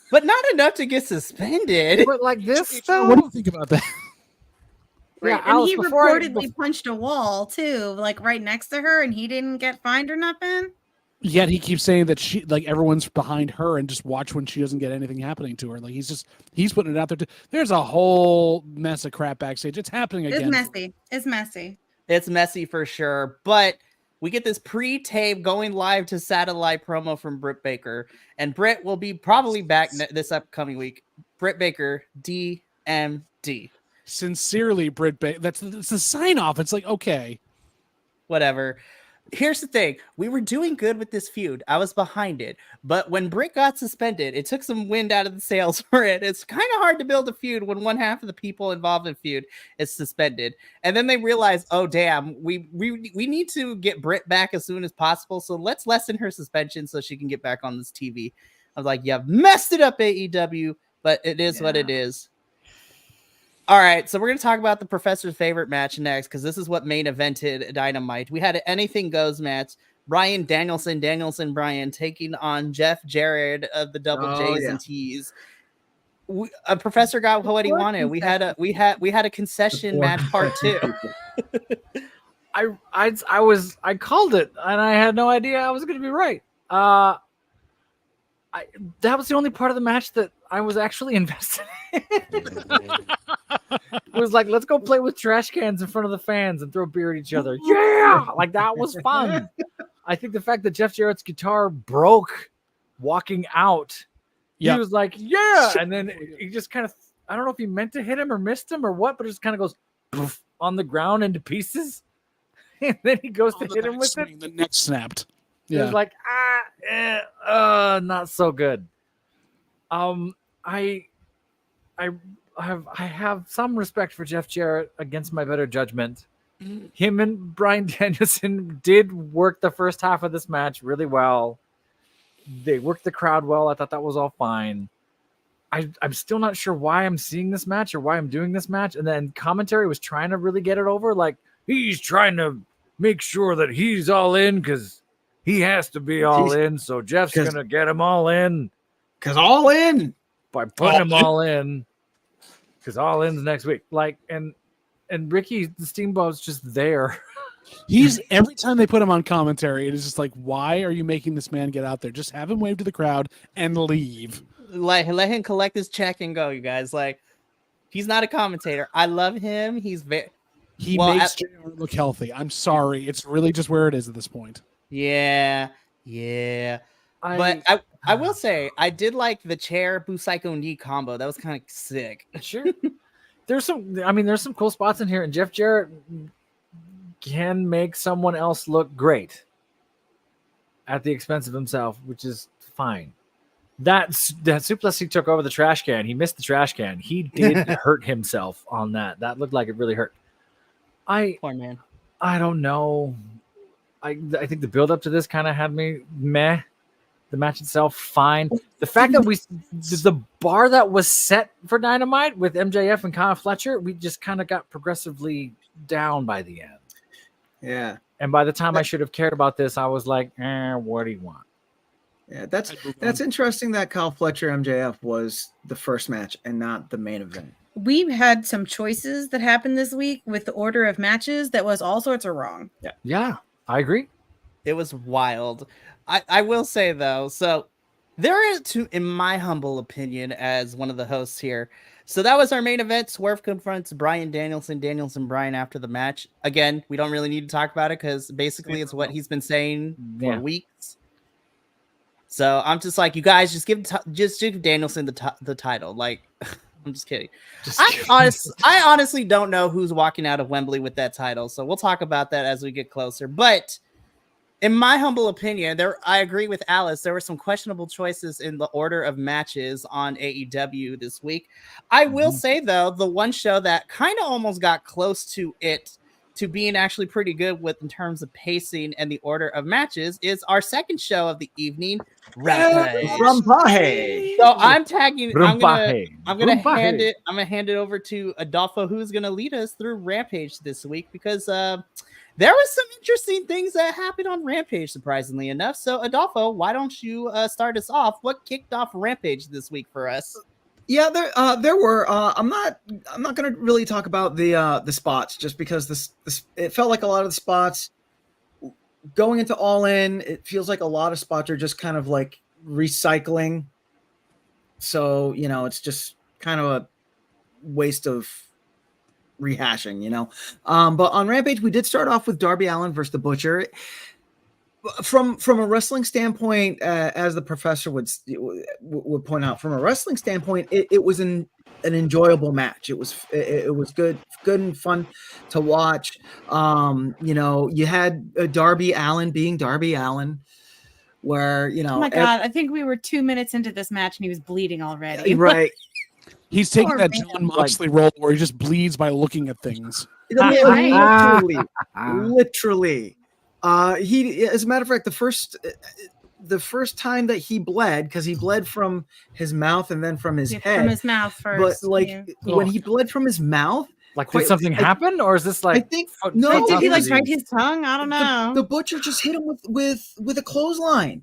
But not enough to get suspended. But like this, though? What do you think about that? Right. Yeah, and Alice, he reportedly punched a wall too, like right next to her, and he didn't get fined or nothing. Yet he keeps saying that she, like, everyone's behind her and just watch when she doesn't get anything happening to her. Like he's putting it out there too. There's a whole mess of crap backstage. It's happening again. It's messy. It's messy for sure, but we get this pre-tape going live to satellite promo from Britt Baker, and Britt will be probably back this upcoming week. Britt Baker, DMD. Sincerely, Britt Baker. That's the sign off. It's like, okay, whatever. Here's the thing. We were doing good with this feud. I was behind it. But when Britt got suspended, it took some wind out of the sails for it. It's kind of hard to build a feud when one half of the people involved in feud is suspended. And then they realize, oh, damn, we need to get Britt back as soon as possible. So let's lessen her suspension so she can get back on this TV. I was like, yeah, messed it up, AEW, but it is what it is. All right, so we're going to talk about the Professor's favorite match next because this is what main evented Dynamite. We had an Anything Goes match. Bryan Danielson Bryan taking on Jeff Jarrett of the Double J's and T's. A Professor got what he wanted. We had a concession match part 2. I called it and I had no idea I was going to be right. That was the only part of the match that I was actually invested in. It was like, let's go play with trash cans in front of the fans and throw beer at each other. Yeah, like that was fun. I think the fact that Jeff Jarrett's guitar broke walking out, he was like, yeah, and then he just kind of, I don't know if he meant to hit him or missed him or what, but it just kind of goes poof, on the ground into pieces, and then he goes to hit him with it. The neck snapped. It was like, not so good. I have some respect for Jeff Jarrett against my better judgment. Him and Bryan Danielson did work the first half of this match really well. They worked the crowd well. I thought that was all fine. I'm still not sure why I'm seeing this match or why I'm doing this match. And then commentary was trying to really get it over. Like, he's trying to make sure that he's all in because he has to be all in. So Jeff's going to get him all in. Because all in. By putting him all in. Because all in's next week. Like, and and Ricky the Steamboat's just there. He's every time they put him on commentary, it is just like, why are you making this man get out there? Just have him wave to the crowd and leave. Like, let him collect his check and go, you guys. Like, he's not a commentator. I love him. He makes StreamYard look healthy. I'm sorry. It's really just where it is at this point. Yeah. But I will say, I did like the chair Busaiku knee combo. That was kind of sick. Sure. There's some cool spots in here, and Jeff Jarrett can make someone else look great at the expense of himself, which is fine. That suplex he took over the trash can, he missed the trash can. He did hurt himself on that. That looked like it really hurt. Poor man. I don't know. I think the build up to this kind of had me meh. The match itself, fine. The fact that the bar that was set for Dynamite with MJF and Kyle Fletcher, we just kind of got progressively down by the end. Yeah. And by the time I should have cared about this, I was like, what do you want? Yeah, that's interesting that Kyle Fletcher MJF was the first match and not the main event. We've had some choices that happened this week with the order of matches that was all sorts of wrong. Yeah, I agree. It was wild. I will say, though, so there is, in my humble opinion, as one of the hosts here, so that was our main event. Swerve confronts Bryan Danielson Bryan after the match. Again, we don't really need to talk about it because basically it's what he's been saying for weeks. So I'm just like, you guys, just give Danielson the title. Like, I'm just kidding. I honestly don't know who's walking out of Wembley with that title. So we'll talk about that as we get closer. But in my humble opinion, I agree with Alice. There were some questionable choices in the order of matches on AEW this week. I will say, though, the one show that kind of almost got close to being actually pretty good in terms of pacing and the order of matches is our second show of the evening, Rampage. So I'm tagging. I'm gonna hand it over to Adolfo, who's gonna lead us through Rampage this week because there was some interesting things that happened on Rampage, surprisingly enough. So, Adolfo, why don't you start us off? What kicked off Rampage this week for us? Yeah, there were. I'm not going to really talk about the spots just because this it felt like a lot of the spots going into All In. It feels like a lot of spots are just kind of like recycling. So it's just kind of a waste of rehashing, but on Rampage we did start off with Darby Allin versus the Butcher. From a wrestling standpoint, as the professor would point out, from a wrestling standpoint, it was an enjoyable match. It was good and fun to watch. You had Darby Allin being Darby Allin, where oh my god, I think we were 2 minutes into this match and he was bleeding already. Right. He's taking that John Moxley role where he just bleeds by looking at things. Literally. He, as a matter of fact, the first time that he bled, because he bled from his mouth and then from his head. From his mouth first. But when he bled from his mouth, did something happen, or is this like? I think no. Did he bite his tongue? I don't know. The Butcher just hit him with a clothesline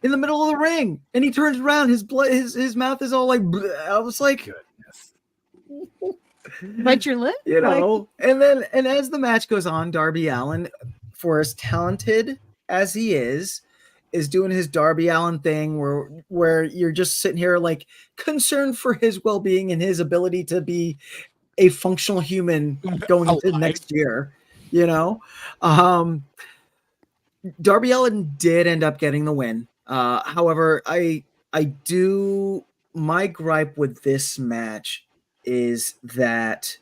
in the middle of the ring, and he turns around. His blood, his mouth is all like. I was like, goodness. Bite your lip, And as the match goes on, Darby Allin, for as talented as he is doing his Darby Allin thing, where you're just sitting here like concerned for his well-being and his ability to be a functional human going into next year. Darby Allin did end up getting the win. However, my gripe with this match is that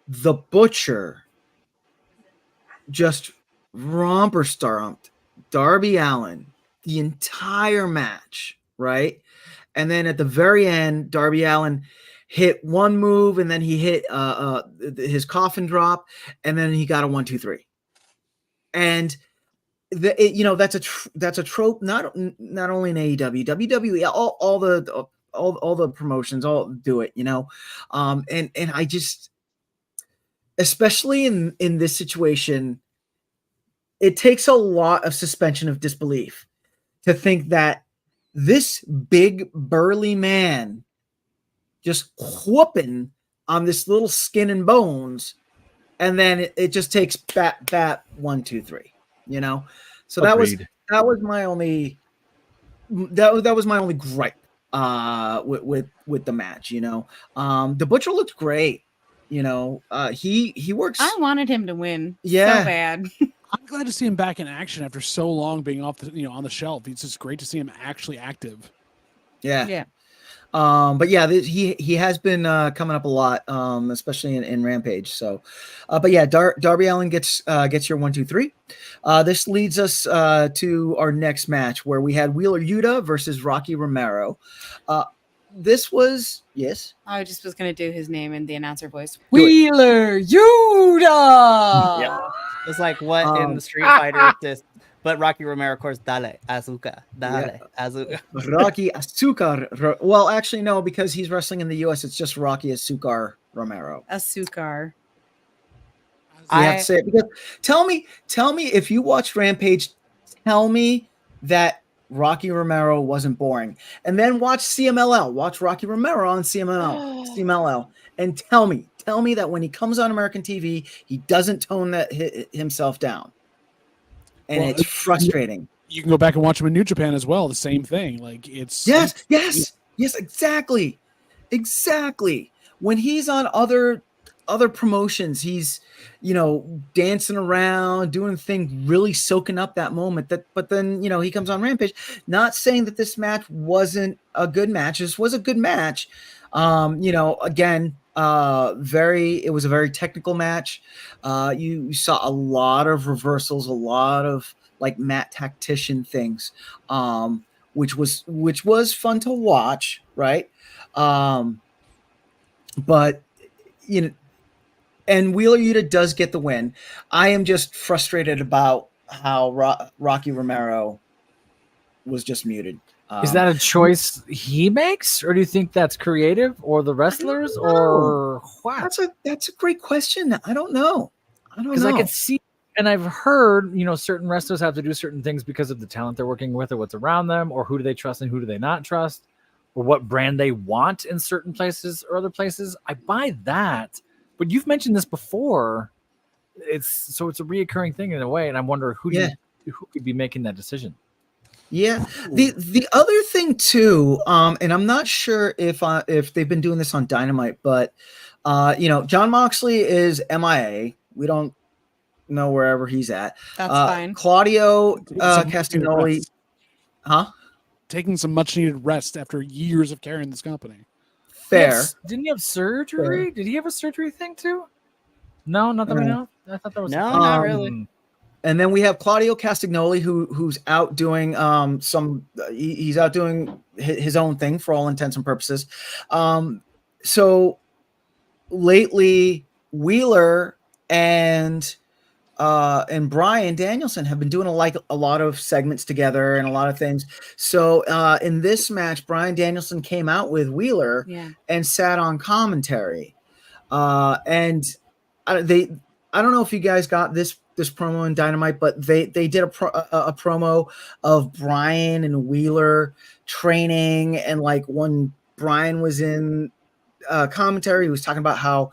the Butcher just romper stomped Darby Allin the entire match, right? And then at the very end, Darby Allin hit one move, and then he hit his coffin drop, and then he got a 1-2-3. And that's a trope not only in AEW, WWE, all the promotions all do it, and I just, especially in this situation, it takes a lot of suspension of disbelief to think that this big burly man just whooping on this little skin and bones, and then it just takes bat 1, 2, 3. You know, so Agreed. that was my only gripe with the match. You know, the Butcher looked great. You know, he works. I wanted him to win. Yeah. So bad. I'm glad to see him back in action after so long being off on the shelf. It's just great to see him actually active. Yeah. But yeah, he has been coming up a lot, especially in Rampage. So, but yeah, Darby Allin gets your 1, 2, 3. This leads us to our next match where we had Wheeler Yuta versus Rocky Romero. This was yes. I just was gonna do his name in the announcer voice. Wheeler Yuta. Yeah, it's like what in the Street Fighter this. But Rocky Romero, of course, dale, azúcar, azúcar. Rocky Azúcar. Well, actually, no, because he's wrestling in the U.S., it's just Rocky Azúcar Romero. Azúcar. I have to say it because tell me if you watched Rampage, tell me that Rocky Romero wasn't boring. And then watch CMLL. Watch Rocky Romero on CMLL. And tell me that when he comes on American TV, he doesn't tone himself down. And it's frustrating. You can go back and watch him in New Japan as well. The same thing. Like it's yes, exactly. When he's on other promotions, he's dancing around, doing things, really soaking up that moment. But then he comes on Rampage. Not saying that this match wasn't a good match. This was a good match. Again. It was a very technical match. You saw a lot of reversals, a lot of like mat tactician things, which was fun to watch, right? But and Wheeler Yuta does get the win. I am just frustrated about how Rocky Romero was just muted. Is that a choice he makes, or do you think that's creative, or the wrestlers, or what? That's a great question. I don't know. Because I could see, and I've heard, certain wrestlers have to do certain things because of the talent they're working with, or what's around them, or who do they trust and who do they not trust, or what brand they want in certain places or other places. I buy that, but you've mentioned this before. It's a reoccurring thing in a way, and I wonder who could be making that decision. Yeah. The other thing too, and I'm not sure if they've been doing this on Dynamite, but Jon Moxley is MIA. We don't know wherever he's at. That's fine. Claudio Castagnoli, taking some much needed rest after years of carrying this company. Fair. Didn't he have surgery? Fair. Did he have a surgery thing too? No, not that we know. I thought that was not really. And then we have Claudio Castagnoli, who's out doing he's out doing his own thing for all intents and purposes. So lately, Wheeler and Bryan Danielson have been doing a lot of segments together and a lot of things. So in this match, Bryan Danielson came out with Wheeler and sat on commentary. And I don't know if you guys got this promo in Dynamite, but they did a promo of Bryan and Wheeler training, and like when Bryan was in commentary, he was talking about how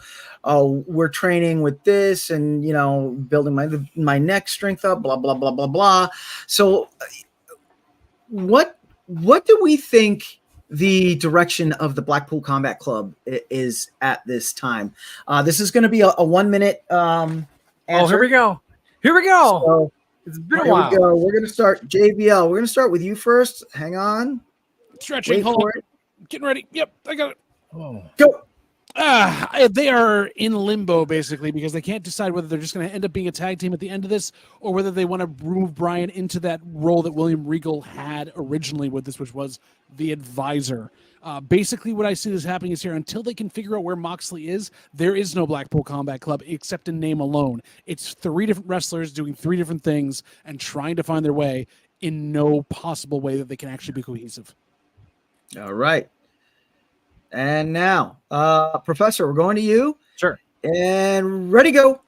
we're training with this and building my neck strength up, blah blah blah blah blah. So what do we think the direction of the Blackpool Combat Club is at this time? This is going to be a 1 minute answer. Oh, here we go. So, it's been a while. We go. We're going to start JBL. We're going to start with you first. Hang on. Stretching. Hold on. Getting ready. Yep, I got it. Oh. Go. They are in limbo basically because they can't decide whether they're just going to end up being a tag team at the end of this or whether they want to move Bryan into that role that William Regal had originally with this, which was the advisor. Basically what I see is happening is here until they can figure out where Moxley is, there is no Blackpool Combat Club except in name alone. It's 3 different wrestlers doing 3 different things and trying to find their way in no possible way that they can actually be cohesive. All right. And now, Professor, we're going to you. Sure. And ready, go.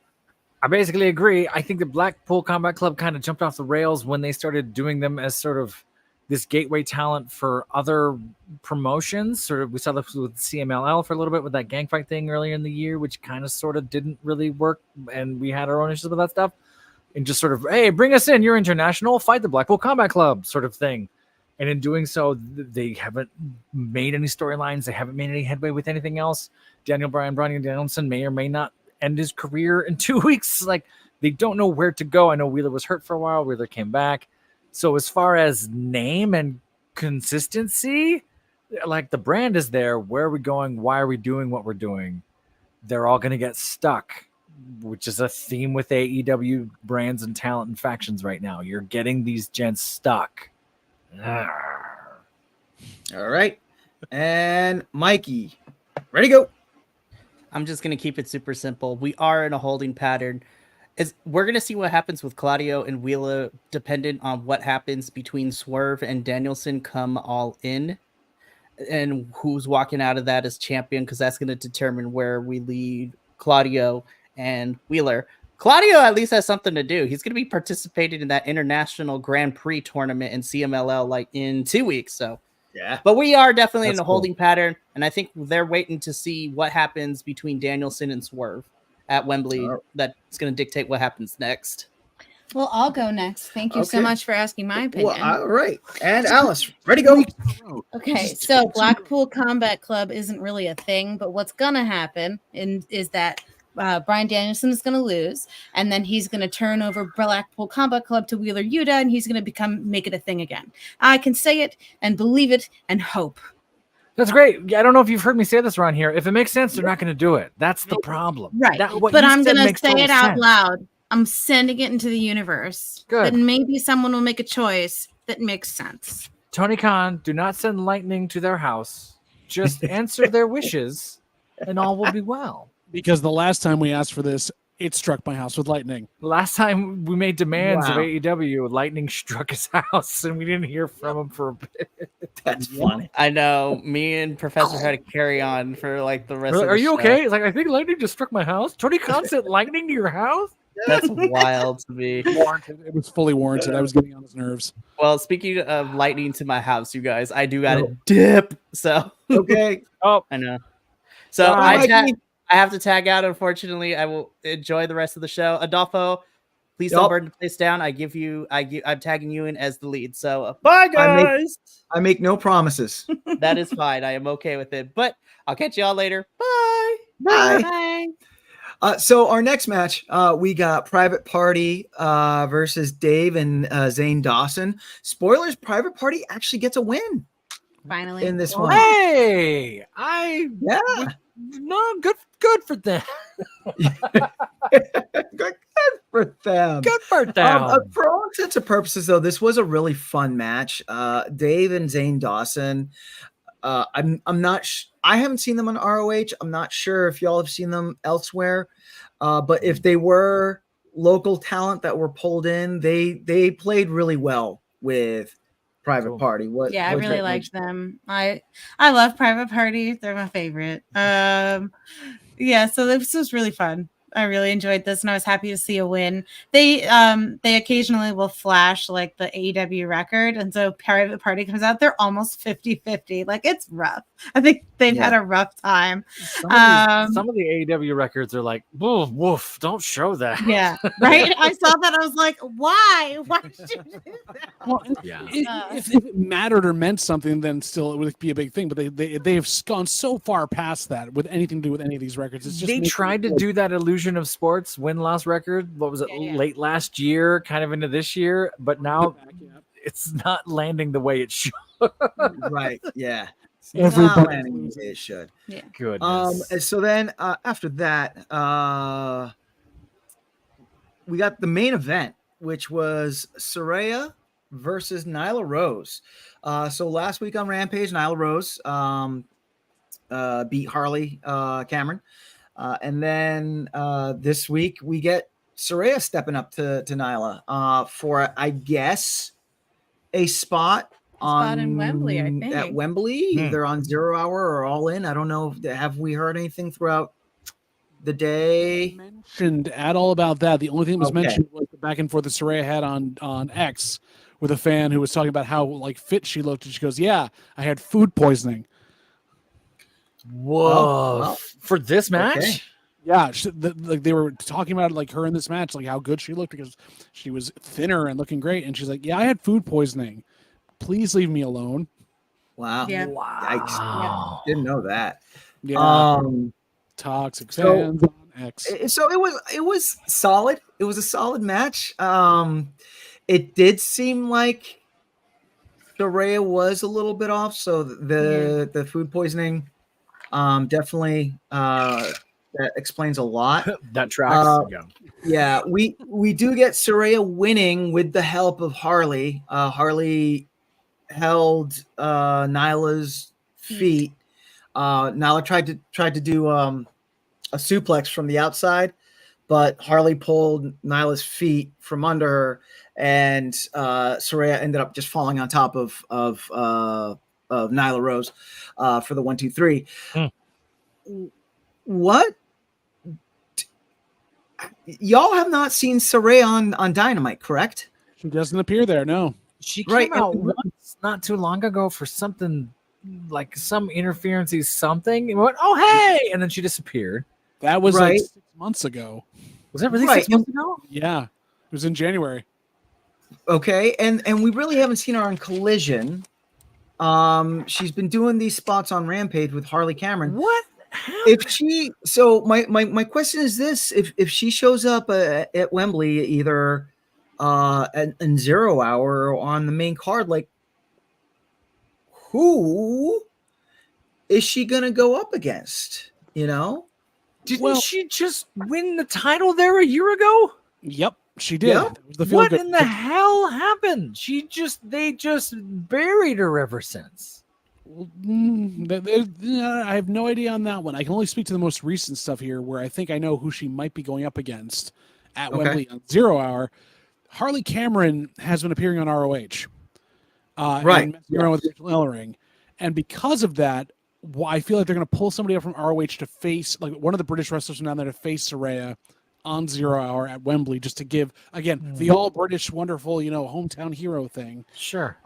I basically agree. I think the Blackpool Combat Club kind of jumped off the rails when they started doing them as sort of this gateway talent for other promotions. Sort of, we saw this with CMLL for a little bit with that gang fight thing earlier in the year, which kind of sort of didn't really work, and we had our own issues with that stuff. And just sort of, hey, bring us in, you're international, fight the Blackpool Combat Club sort of thing. And in doing so, they haven't made any storylines. They haven't made any headway with anything else. Daniel Bryan Danielson may or may not end his career in 2 weeks. Like, they don't know where to go. I know Wheeler was hurt for a while. Wheeler came back. So as far as name and consistency, like, the brand is there. Where are we going? Why are we doing what we're doing? They're all going to get stuck, which is a theme with AEW brands and talent and factions right now. You're getting these gents stuck. All right. And Mikey, ready, go. I'm just going to keep it super simple. We are in a holding pattern. We're going to see what happens with Claudio and Wheeler, dependent on what happens between Swerve and Danielson come All In, and who's walking out of that as champion, because that's going to determine where we lead Claudio and Wheeler. Claudio at least has something to do. He's going to be participating in that International Grand Prix tournament in CMLL like in 2 weeks. So yeah, but we are definitely in a holding pattern, and I think they're waiting to see what happens between Danielson and Swerve at Wembley. That's going to dictate what happens next. Well, I'll go next. Thank you so much for asking my opinion. Well, all right. And Alice, ready, go. Okay, so Blackpool Combat Club isn't really a thing, but what's going to happen is that Bryan Danielson is going to lose, and then he's going to turn over Blackpool Combat Club to Wheeler Yuta, and he's going to make it a thing again. I can say it and believe it and hope. That's great. I don't know if you've heard me say this around here. If it makes sense, they're not going to do it. That's the problem. Right. But I'm going to say it out loud. I'm sending it into the universe. Good. Then maybe someone will make a choice that makes sense. Tony Khan, do not send lightning to their house. Just answer their wishes, and all will be well. Because the last time we asked for this, it struck my house with lightning. Last time we made demands of AEW, lightning struck his house, and we didn't hear from him for a bit. That's funny. I know. Me and Professor had to carry on for like the rest of the Are you show. okay? It's like, I think lightning just struck my house. Tony Khan sent lightning to your house? That's wild to me. Warranted. It was fully warranted. I was getting on his nerves. Well, speaking of lightning to my house, you guys, I do got to dip. So okay. I know. So I have to tag out. Unfortunately, I will enjoy the rest of the show. Adolfo, please don't burn the place down. I'm tagging you in as the lead. So bye, guys. I make no promises. That is fine. I am okay with it. But I'll catch y'all later. Bye. Bye. Bye. So our next match, we got Private Party versus Dave and Zane Dawson. Spoilers: Private Party actually gets a win. Finally, in this one. Hey, good for them. Good for them. Good for them. For all intents and purposes, though, this was a really fun match. Dave and Zane Dawson. I'm not. I haven't seen them on ROH. I'm not sure if y'all have seen them elsewhere. But if they were local talent that were pulled in, they played really well with Private Party. I really liked them. I love Private Party. They're my favorite. So this was really fun. I really enjoyed this, and I was happy to see a win. They occasionally will flash like the AEW record, and so Private Party comes out, they're almost 50-50. Like, it's rough. I think they've had a rough time. Some of the AEW records are like, woof, don't show that. Yeah, right? I saw that. I was like, why? Why did you do that? Well, if it mattered or meant something, then still it would be a big thing. But they've gone so far past that with anything to do with any of these records. It's just they tried to do that illusion of sports win-loss record. What was it? Late last year, kind of into this year, but now it's not landing the way it should. Right? Yeah. Everybody landing the way it should. Yeah. Goodness. So then after that, we got the main event, which was Saraya versus Nyla Rose. So last week on Rampage, Nyla Rose beat Harley Cameron. And then this week we get Saraya stepping up to Nyla for, I guess, a spot in Wembley, I think. At Wembley, either on 0 Hour or All In. I don't know. Have we heard anything throughout the day? Mentioned at all about that. The only thing that was mentioned was the back and forth that Saraya had on X, with a fan who was talking about how like fit she looked, and she goes, "Yeah, I had food poisoning." Whoa! Well, for this match. okay. Yeah, like they were talking about like her in this match, like how good she looked because she was thinner and looking great, and she's like, "Yeah, I had food poisoning. Please leave me alone." Wow. Yeah. Yikes. Yeah. Didn't know that. Yeah. Toxic fans on X. So it was solid. It was a solid match. It did seem like Saraya was a little bit off, so the food poisoning definitely that explains a lot. That tracks. Yeah, we do get Saraya winning with the help of Harley. Harley held Nyla's feet. Nyla tried to do a suplex from the outside, but Harley pulled Nyla's feet from under her, and Saraya ended up just falling on top of Nyla Rose for the 1-2-3. What? Y'all have not seen Saraya on Dynamite, correct? She doesn't appear there. No. She came out once not too long ago for something like some interference-y something. And went, oh hey, and then she disappeared. That was like 6 months ago. Was that really 6 months ago? Yeah, it was in January. Okay, and we really haven't seen her on Collision. She's been doing these spots on Rampage with Harley Cameron. What? If she my question is this: if she shows up at Wembley either in 0 hour or on the main card, like who is she gonna go up against? You know? Didn't she just win the title there a year ago? Yep, she did. Yep. What in the hell happened? They just buried her ever since. I have no idea on that one. I can only speak to the most recent stuff here, where I think I know who she might be going up against at Wembley on 0 hour. Harley Cameron has been appearing on ROH, and messing around with Rachel Ellering, and because of that, I feel like they're going to pull somebody up from ROH to face like one of the British wrestlers from down there to face Saraya on 0 hour at Wembley, just to give again the all British wonderful hometown hero thing. Sure.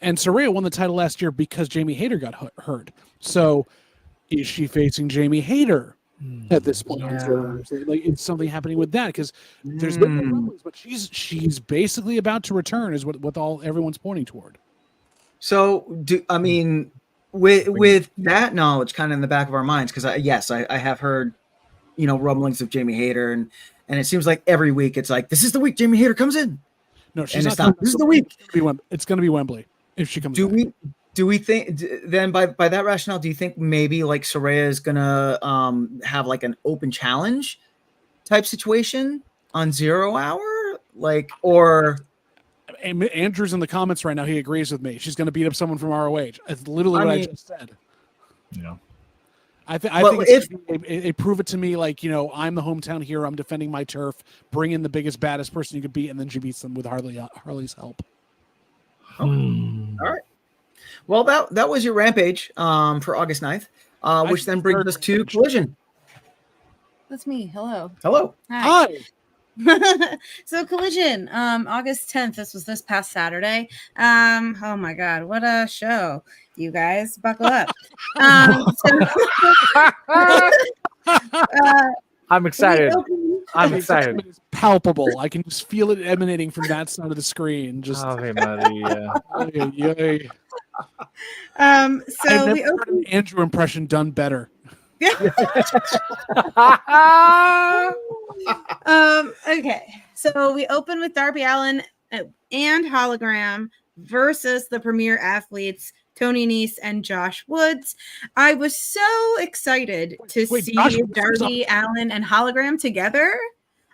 And Saraya won the title last year because Jamie Hayter got hurt. So is she facing Jamie Hayter at this point? Like, is something happening with that? Because there's been no rumblings, but she's basically about to return, is what everyone's pointing toward. So with that knowledge kind of in the back of our minds, because I have heard rumblings of Jamie Hayter, and it seems like every week it's like, this is the week Jamie Hayter comes in. No, she's not. This is the week. It's going to be Wembley if she comes. Do we think then by that rationale? Do you think maybe like Saraya is gonna have like an open challenge type situation on 0 hour, like, or? Andrew's in the comments right now. He agrees with me. She's going to beat up someone from ROH. That's literally what I just said. Yeah. I think it's a prove it to me, like, I'm the hometown hero. I'm defending my turf. Bring in the biggest, baddest person you could beat, and then she beats them with Harley's help. All right. Well, that was your Rampage for August 9th, which then brings us to Collision. That's me. Hello. Hi. So Collision, August 10th. This was this past Saturday. Oh my God, what a show! You guys, buckle up. I'm excited. It's palpable. I can just feel it emanating from that side of the screen. Just Ave Maria. Yay. So I've never heard an Andrew impression done better. Okay, so we open with Darby Allin and Hologram versus the Premier Athletes Tony Nese and Josh Woods. I was so excited to see Darby Allin and Hologram together,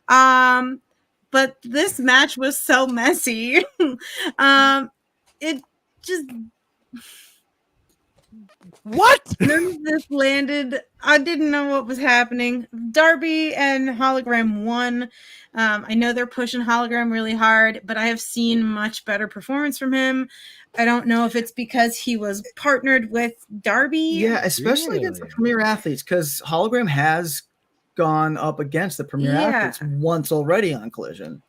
but this match was so messy. It just none of this landed. I didn't know what was happening. Darby and Hologram won. I know they're pushing Hologram really hard, but I have seen much better performance from him. I don't know if it's because he was partnered with Darby. Yeah, especially against the Premier Athletes, because Hologram has gone up against the Premier Athletes once already on Collision.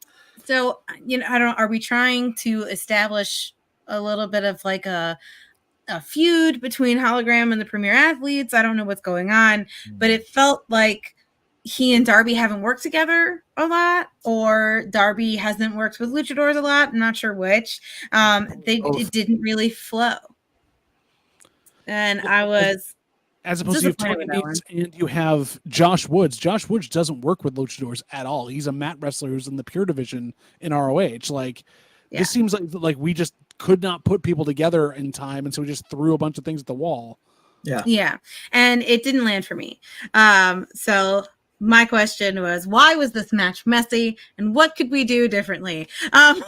So, I don't know. Are we trying to establish a little bit of like a feud between Hologram and the Premier Athletes? I don't know what's going on, but it felt like he and Darby haven't worked together a lot, or Darby hasn't worked with luchadors a lot. I'm not sure which. It didn't really flow. And I was... As opposed to you have Tony Nese and you have Josh Woods. Josh Woods doesn't work with luchadors at all. He's a mat wrestler who's in the pure division in ROH. This seems like we just could not put people together in time, and so we just threw a bunch of things at the wall. Yeah, and it didn't land for me. So my question was, why was this match messy, and what could we do differently? I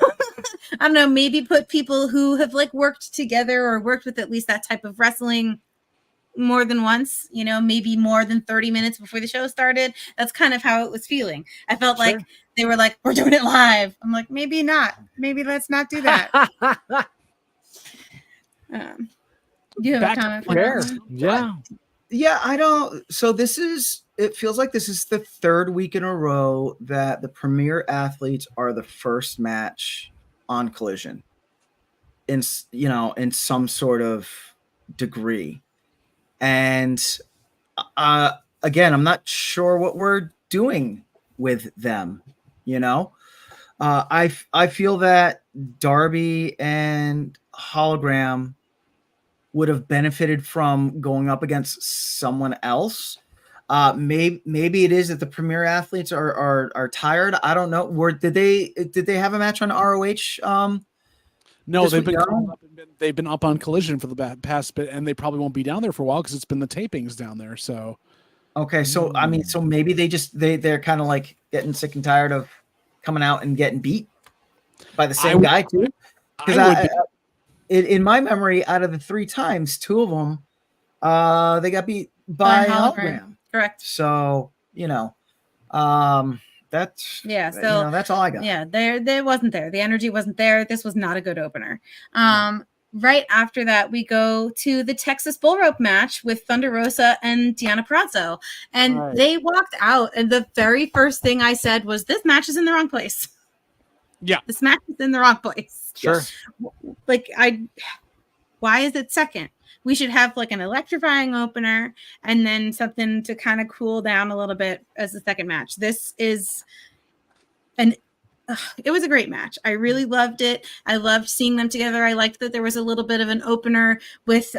don't know, maybe put people who have worked together or worked with at least that type of wrestling more than once, maybe more than 30 minutes before the show started. That's kind of how it was feeling. I felt like they were like, we're doing it live. I'm like, maybe not. Maybe let's not do that. You have a comment? Yeah, I don't. So it feels like this is the third week in a row that the Premier Athletes are the first match on Collision in some sort of degree. And again, I'm not sure what we're doing with them. I feel that Darby and Hologram would have benefited from going up against someone else. Maybe it is that the Premier Athletes are tired. I don't know. Did they have a match on ROH? No, they've been up on Collision for the past bit, and they probably won't be down there for a while because it's been the tapings down there. So, okay, so so maybe they're kind of like getting sick and tired of coming out and getting beat by the same guy too. Because in my memory, out of the 3 times, 2 of them, they got beat by Hologram. Correct. So that's that's all I got. Yeah, there wasn't there. The energy wasn't there. This was not a good opener. Right after that, we go to the Texas Bull Rope match with Thunder Rosa and Deonna Purrazzo, and they walked out, and the very first thing I said was, "This match is in the wrong place." Yeah, this match is in the wrong place. Sure. Why is it second? We should have an electrifying opener and then something to kind of cool down a little bit as the second match. This is it was a great match. I really loved it. I loved seeing them together. I liked that there was a little bit of an opener with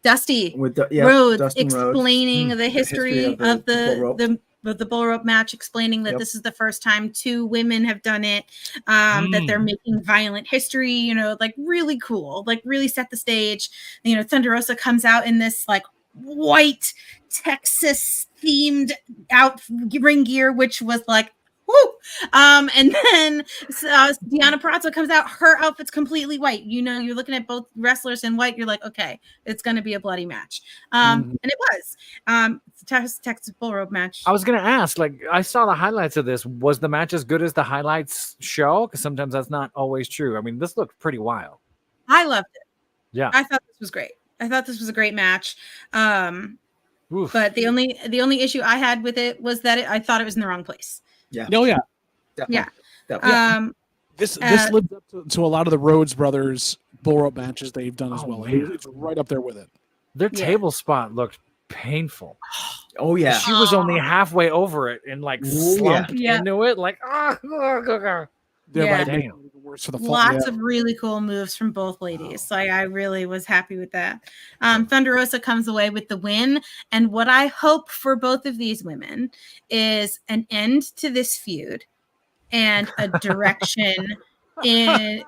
Dusty Rhodes explaining the history of the bull rope match, explaining that this is the first time 2 women have done it, that they're making violent history, really cool, really set the stage. Thunder Rosa comes out in this white Texas themed ring gear, which was woo! And then Deonna Purrazzo comes out. Her outfit's completely white. You're looking at both wrestlers in white. You're like, okay, it's going to be a bloody match. And it was. It's a Texas Bull Rope match. I was going to ask, I saw the highlights of this. Was the match as good as the highlights show? Because sometimes that's not always true. I mean, this looked pretty wild. I loved it. Yeah. I thought this was great. I thought this was a great match. But the only issue I had with it was that I thought it was in the wrong place. Yeah. Oh yeah. Definitely. Yeah. This lives up to a lot of the Rhodes brothers bull rope matches they've done as well. Yeah. It's right up there with it. Their table spot looked painful. Oh yeah. She was only halfway over it and slumped into it. Worse for the Lots of really cool moves from both ladies. So I really was happy with that. Thunder Rosa comes away with the win. And what I hope for both of these women is an end to this feud and a direction in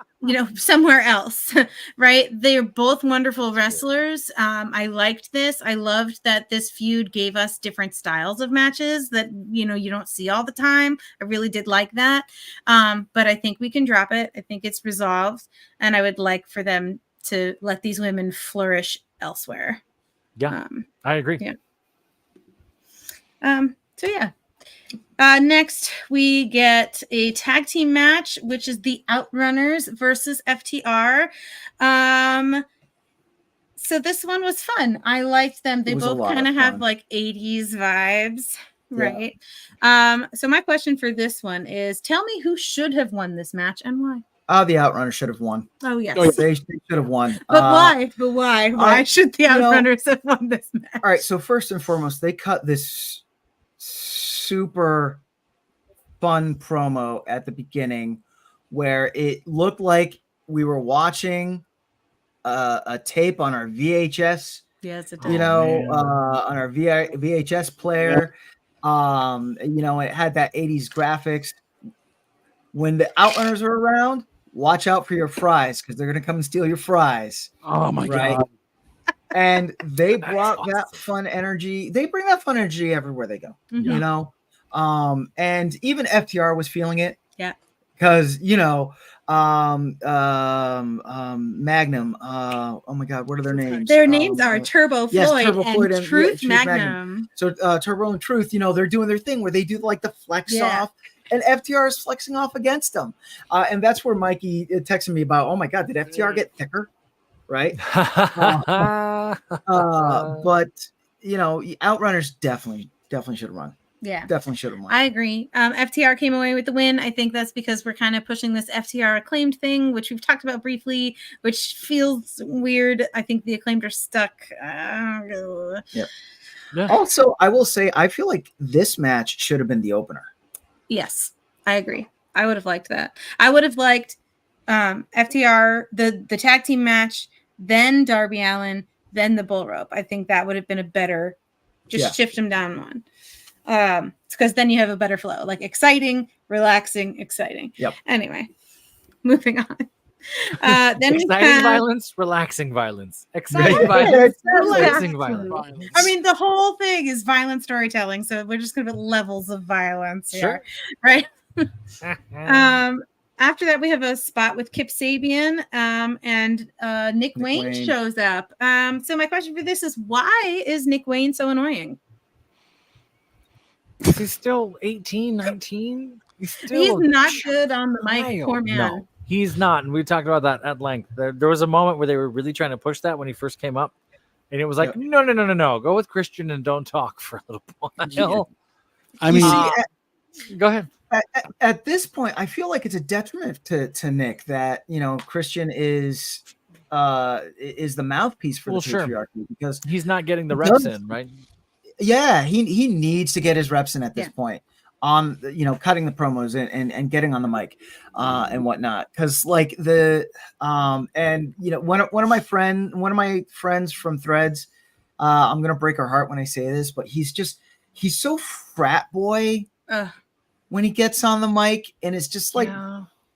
somewhere else, right? They're both wonderful wrestlers. I liked this. I loved that this feud gave us different styles of matches that you don't see all the time. I really did like that. But I think we can drop it. I think it's resolved, and I would like for them to let these women flourish elsewhere. Yeah, I agree. Yeah. So yeah. Next, we get a tag team match, which is the Outrunners versus FTR. So this one was fun. I liked them. They both kind of have 80s vibes. Right. So my question for this one is, tell me who should have won this match and why. The Outrunners should have won. Oh yes, they should have won. But why? But why? Why should the Outrunners have won this match? All right. So first and foremost, they cut this super fun promo at the beginning where it looked like we were watching a tape on our VHS. Yes, it did. On our VHS player. It had that 80s graphics. When the Outrunners are around, watch out for your fries because they're going to come and steal your fries. Oh my God. And they brought that fun energy. They bring that fun energy everywhere they go, and even FTR was feeling it. Yeah. Because, Magnum, oh my God, what are their names? Their names are Turbo Floyd, Turbo Floyd and Truth Magnum. So Turbo and Truth, they're doing their thing where they do like the flex off. And FTR is flexing off against them. And that's where Mikey texted me about, oh my God, did FTR get thicker? Right. But, Outrunners definitely should have run. Yeah. Definitely should have won. I agree. FTR came away with the win. I think that's because we're kind of pushing this FTR Acclaimed thing, which we've talked about briefly, which feels weird. I think the Acclaimed are stuck. Yeah. Also, I will say, I feel like this match should have been the opener. Yes, I agree. I would have liked that. I would have liked FTR, the tag team match, then Darby Allin, then the bull rope. I think that would have been a better, shift them down one. Because then you have a better flow, like exciting, relaxing, exciting. Yep. Anyway, moving on. Then exciting violence, relaxing violence, exciting violence, relaxing violence. I mean, the whole thing is violent storytelling, so we're just gonna put levels of violence here, right? After that, we have a spot with Kip Sabian, and Nick Wayne shows up. So my question for this is, why is Nick Wayne so annoying? He's still 18, 19. He's not good on the mic, poor man. No. He's not, and we talked about that at length. There was a moment where they were really trying to push that when he first came up, and it was like, no, go with Christian and don't talk for a little while. Yeah. I mean, go ahead. At this point, I feel like it's a detriment to Nick that Christian is the mouthpiece for the patriarchy because he's not getting the reps in, right? Yeah, he needs to get his reps in at this point. On cutting the promos and getting on the mic and whatnot, because like one of my friends from Threads, I'm gonna break her heart when I say this, but he's so frat boy when he gets on the mic, and it's just like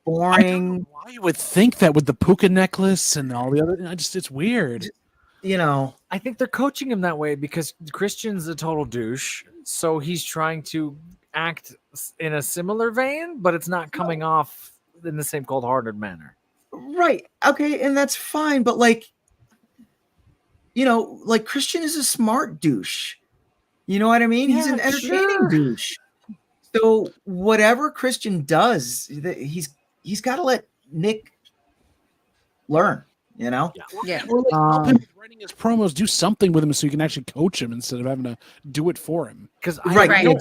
boring. Why you would think that with the puka necklace and all the other, it's weird. I think they're coaching him that way because Christian's a total douche, so he's trying to act in a similar vein, but it's not coming off in the same cold-hearted manner. Right. Okay, and that's fine, but Christian is a smart douche. You know what I mean? He's an entertaining douche. So whatever Christian does, he's got to let Nick learn. Yeah. Writing his promos, do something with him so you can actually coach him instead of having to do it for him. Because exactly.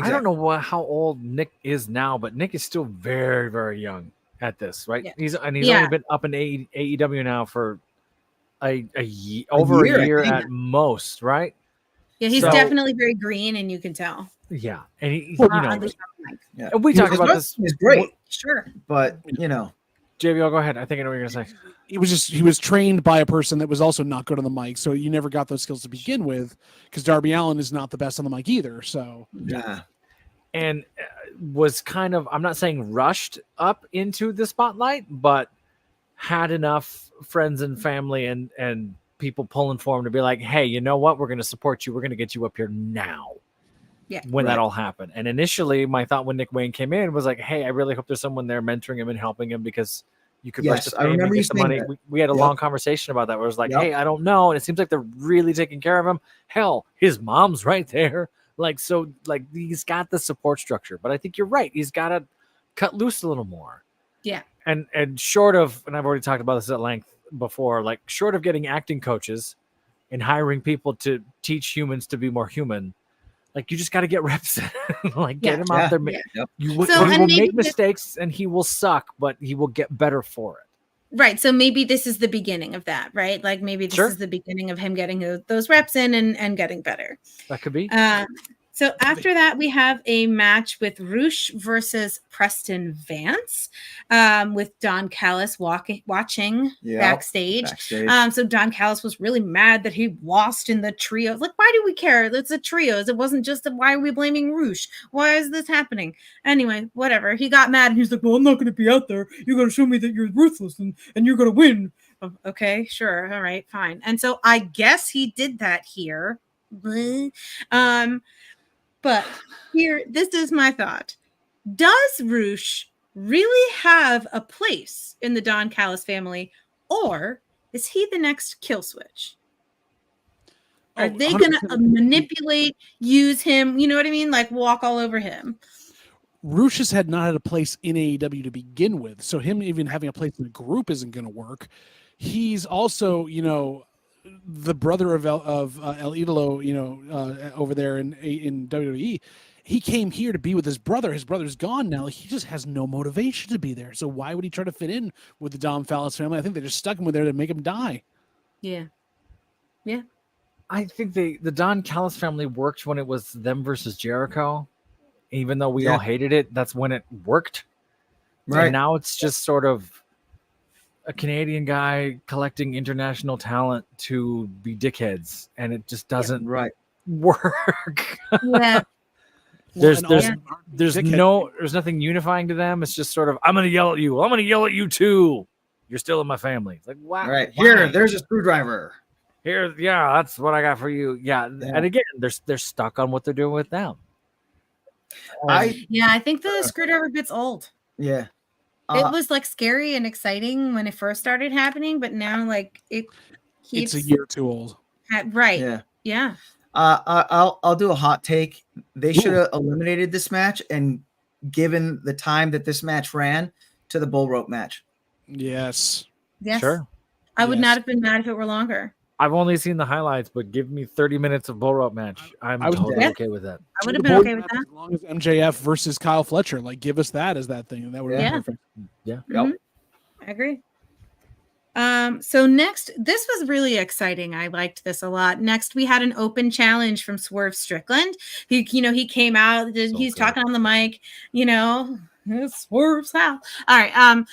I don't know how old Nick is now, but Nick is still very, very young at this, right? Yeah. He's only been up in AEW now for a year at most, right? Yeah, he's definitely very green, and you can tell. Yeah, and and we talked about this. He's great, sure, but JBL, go ahead. I think I know what you're gonna say. He was trained by a person that was also not good on the mic, so you never got those skills to begin with. Because Darby Allin is not the best on the mic either. So and was kind of, I'm not saying rushed up into the spotlight, but had enough friends and family and people pulling for him to be like, hey, you know what? We're going to support you. We're going to get you up here now. Yeah. When that all happened. And initially my thought when Nick Wayne came in was like, hey, I really hope there's someone there mentoring him and helping him because you could rush the fame and get the money. We had a long conversation about that where it was like, hey, I don't know. And it seems like they're really taking care of him. Hell, his mom's right there. He's got the support structure, but I think you're right. He's got to cut loose a little more. Yeah. And short of, and I've already talked about this at length before, like short of getting acting coaches and hiring people to teach humans to be more human, Like, you just got to get reps in. Like, get him out there. He will make mistakes and he will suck, but he will get better for it. Right. So maybe this is the beginning of that, right? Like maybe this is the beginning of him getting those reps in and getting better. That could be. So after that, we have a match with Roosh versus Preston Vance, with Don Callis watching backstage. So Don Callis was really mad that he lost in the trio. Like, why do we care? It's a trios. It wasn't just why are we blaming Roosh? Why is this happening? Anyway, whatever. He got mad and he's like, well, I'm not going to be out there. You're going to show me that you're ruthless and you're going to win. Okay, sure. All right, fine. And so I guess he did that here. But here, this is my thought. Does Roosh really have a place in the Don Callis family, or is he the next kill switch? Are they going to manipulate, use him? You know what I mean? Like walk all over him. Roosh has not had a place in AEW to begin with, so him even having a place in the group isn't going to work. He's also, the brother of El Idolo, over there in WWE. He came here to be with his brother. His brother's gone now. He just has no motivation to be there. So why would he try to fit in with the Dom Callis family? I think they just stuck him with there to make him die. Yeah. I think the Don Callis family worked when it was them versus Jericho. Even though we all hated it, that's when it worked. Right. And now it's just sort of a Canadian guy collecting international talent to be dickheads, and it just doesn't work. Yeah. There's nothing unifying to them. It's just sort of, I'm gonna yell at you. I'm gonna yell at you too. You're still in my family. It's like, wow. Right. Here, there's a screwdriver. Here, that's what I got for you. Yeah. And again, they're stuck on what they're doing with them. I think the screwdriver bit's old. Yeah. It was like scary and exciting when it first started happening, but now like it's a year too old. Right. Yeah. I'll do a hot take. They should have eliminated this match and given the time that this match ran to the bull rope match. Yes. Sure. I would not have been mad if it were longer. I've only seen the highlights, but give me 30 minutes of bull rope match. I'm totally okay with that. I would have been okay with that. As long as MJF versus Kyle Fletcher, like give us that as that thing, and that would have been perfect. Yeah. Mm-hmm. I agree. So next, this was really exciting. I liked this a lot. Next, we had an open challenge from Swerve Strickland. He came out. He's talking on the mic. Swerve's house. All right.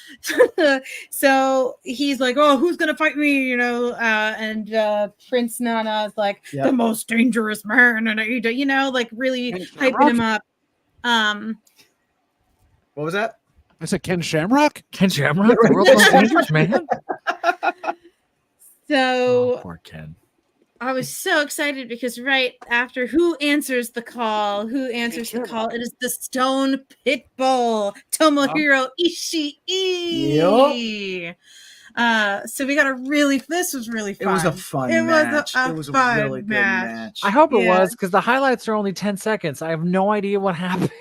So he's like, "Oh, who's gonna fight me?" And Prince Nana is like the most dangerous man, and like really hyping him up. What was that? I said Ken Shamrock. Ken Shamrock, the world's most dangerous man. So poor Ken. I was so excited because right after who answers the call? It is the Stone Pitbull, Tomohiro Ishii. So we got this was really fun. It was a fun match. It was a really good match. I hope it was, because the highlights are only 10 seconds. I have no idea what happened.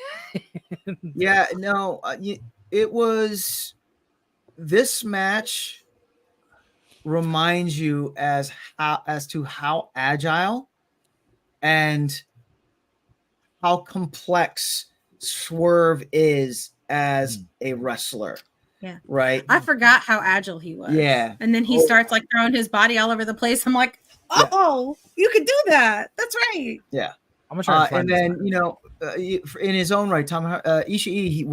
It was, this match reminds you as to how agile and how complex Swerve is as a wrestler. Yeah. Right. I forgot how agile he was. Yeah. And then he starts like throwing his body all over the place. I'm like, you could do that. That's right. Yeah. I'm gonna try to and then in his own right, Ishii,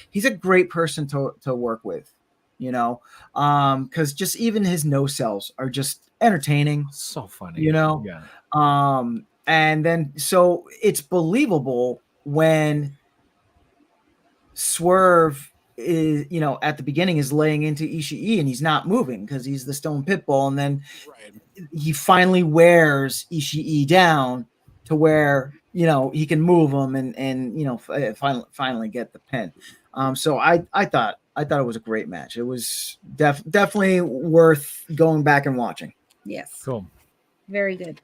he's a great person to work with. Because just even his no sells are just entertaining. So funny. Yeah. And then so it's believable when Swerve is, at the beginning is laying into Ishii and he's not moving because he's the Stone Pitbull, and then he finally wears Ishii down to where he can move him and finally get the pin. So I thought it was a great match. It was definitely worth going back and watching. Yes. Cool. Very good.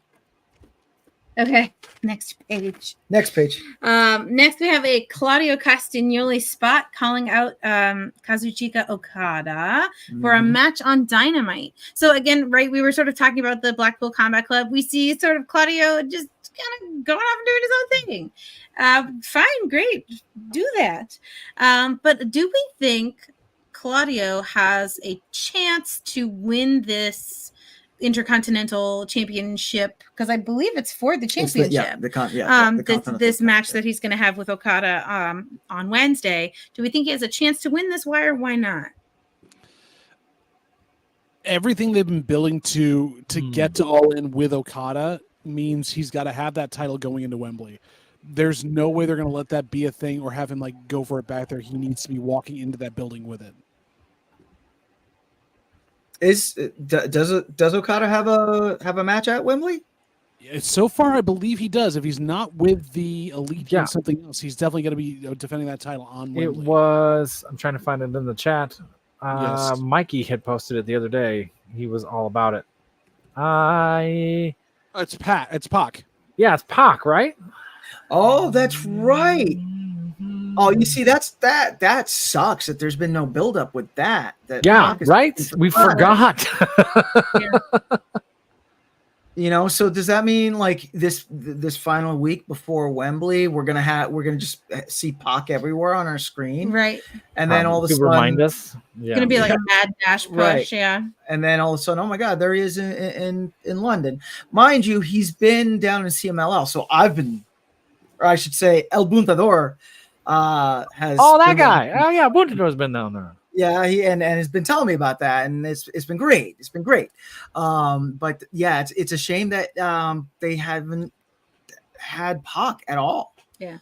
Okay. Next page. Next we have a Claudio Castagnoli spot calling out Kazuchika Okada for a match on Dynamite. So again, right, we were sort of talking about the Blackpool Combat Club. We see sort of Claudio just kind of going off and doing his own thing. Fine, great, do that. But do we think Claudio has a chance to win this Intercontinental Championship? Because I believe it's for the championship. This match that he's going to have with Okada on Wednesday. Do we think he has a chance to win this? Why or why not? Everything they've been building to get to All In with Okada means he's got to have that title going into Wembley. There's no way they're going to let that be a thing or have him like go for it back there. He needs to be walking into that building with it. Does Okada have a match at Wembley? So far, I believe he does. If he's not with the Elite and something else, he's definitely going to be defending that title on Wembley. It was. I'm trying to find it in the chat. Yes. Mikey had posted it the other day. He was all about it. It's Pac. Yeah, it's Pac, right? Oh, that's right. Oh, you see, that sucks that there's been no buildup with that. Right? We forgot. You know, so does that mean like this final week before Wembley, we're gonna just see Pac everywhere on our screen, right? And then all of a sudden, remind us, it's gonna be like a mad dash push, right. Yeah. And then all of a sudden, oh my God, there he is in London. Mind you, he's been down in CMLL, so I've been, or I should say, El Buntador has. Oh, that guy! Oh yeah, Buntador's been down there. Yeah, he and has been telling me about that, and it's been great. It's been great. But yeah, it's a shame that they haven't had Pac at all. Yeah.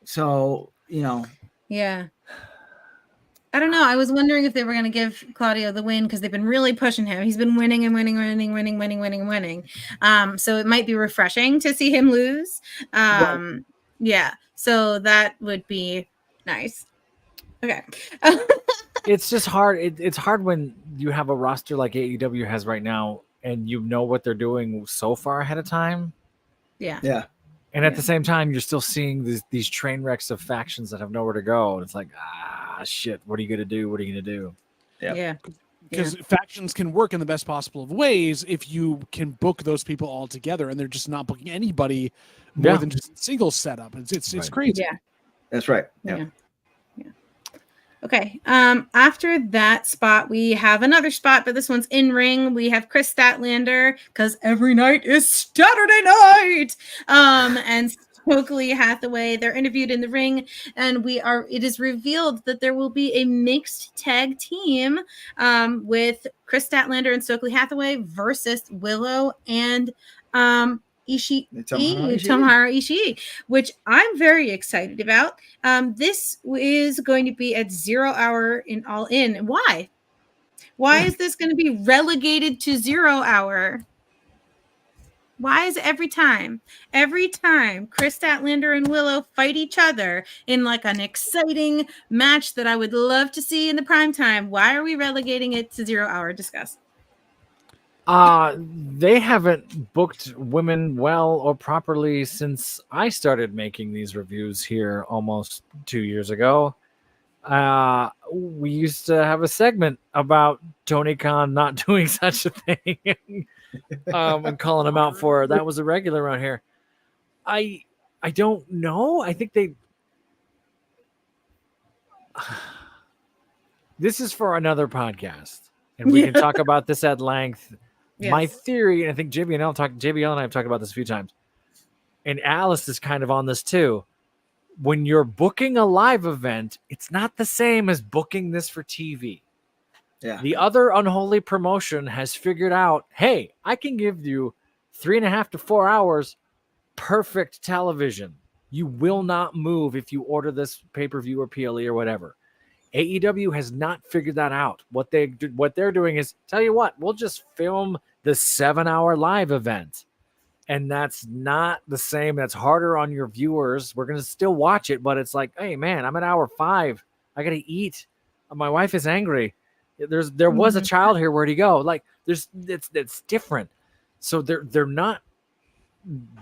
So, you know. Yeah. I don't know. I was wondering if they were going to give Claudio the win because they've been really pushing him. He's been winning and winning. So it might be refreshing to see him lose. Right. Yeah. So that would be nice. Okay. It's just hard. It's hard when you have a roster like AEW has right now and you know what they're doing so far ahead of time. Yeah. Yeah. And at the same time, you're still seeing these train wrecks of factions that have nowhere to go. And it's like, shit, what are you going to do? What are you going to do? Yeah. Because factions can work in the best possible of ways if you can book those people all together, and they're just not booking anybody more than just a single setup. It's crazy. Yeah. That's right. Yeah. Okay. After that spot, we have another spot, but this one's in ring. We have Chris Statlander because every night is Saturday night. And Stokely Hathaway, they're interviewed in the ring, and it is revealed that there will be a mixed tag team with Chris Statlander and Stokely Hathaway versus Willow and Tomohiro Ishii, which I'm very excited about. This is going to be at 0 hour in All In. Why? Why is this going to be relegated to 0 hour? Why is every time Chris Statlander and Willow fight each other in like an exciting match that I would love to see in the prime time, why are we relegating it to 0 hour? Discuss. They haven't booked women well or properly since I started making these reviews here almost 2 years ago. We used to have a segment about Tony Khan not doing such a thing and calling him out for it. That was a regular around here. I don't know. I think this is for another podcast, and we can talk about this at length. Yes. My theory, and I think JBL and I have talked about this a few times, and Alice is kind of on this too. When you're booking a live event, it's not the same as booking this for TV. Yeah. The other unholy promotion has figured out, hey, I can give you 3.5 to 4 hours, perfect television. You will not move if you order this pay-per-view or PLE or whatever. AEW has not figured that out. What they're doing is, tell you what, we'll just film the 7-hour live event. And that's not the same. That's harder on your viewers. We're going to still watch it, but it's like, hey, man, I'm at hour 5. I got to eat. My wife is angry. There was a child here. Where'd he go? Like, it's different. So they're not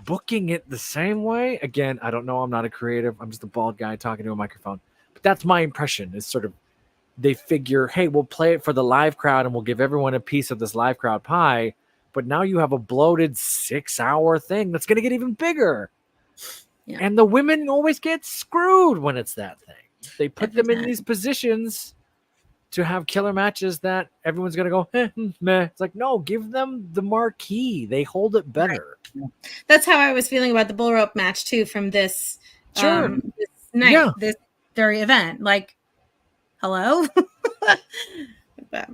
booking it the same way. Again, I don't know. I'm not a creative. I'm just a bald guy talking to a microphone. But that's my impression. Is sort of they figure, hey, we'll play it for the live crowd and we'll give everyone a piece of this live crowd pie. But now you have a bloated 6-hour thing that's going to get even bigger. Yeah. And the women always get screwed when it's that thing. They put them in these positions to have killer matches that everyone's going to go, meh. It's like, no, give them the marquee. They hold it better. Right. That's how I was feeling about the bull rope match too from this, this night, this very event. Like, hello? But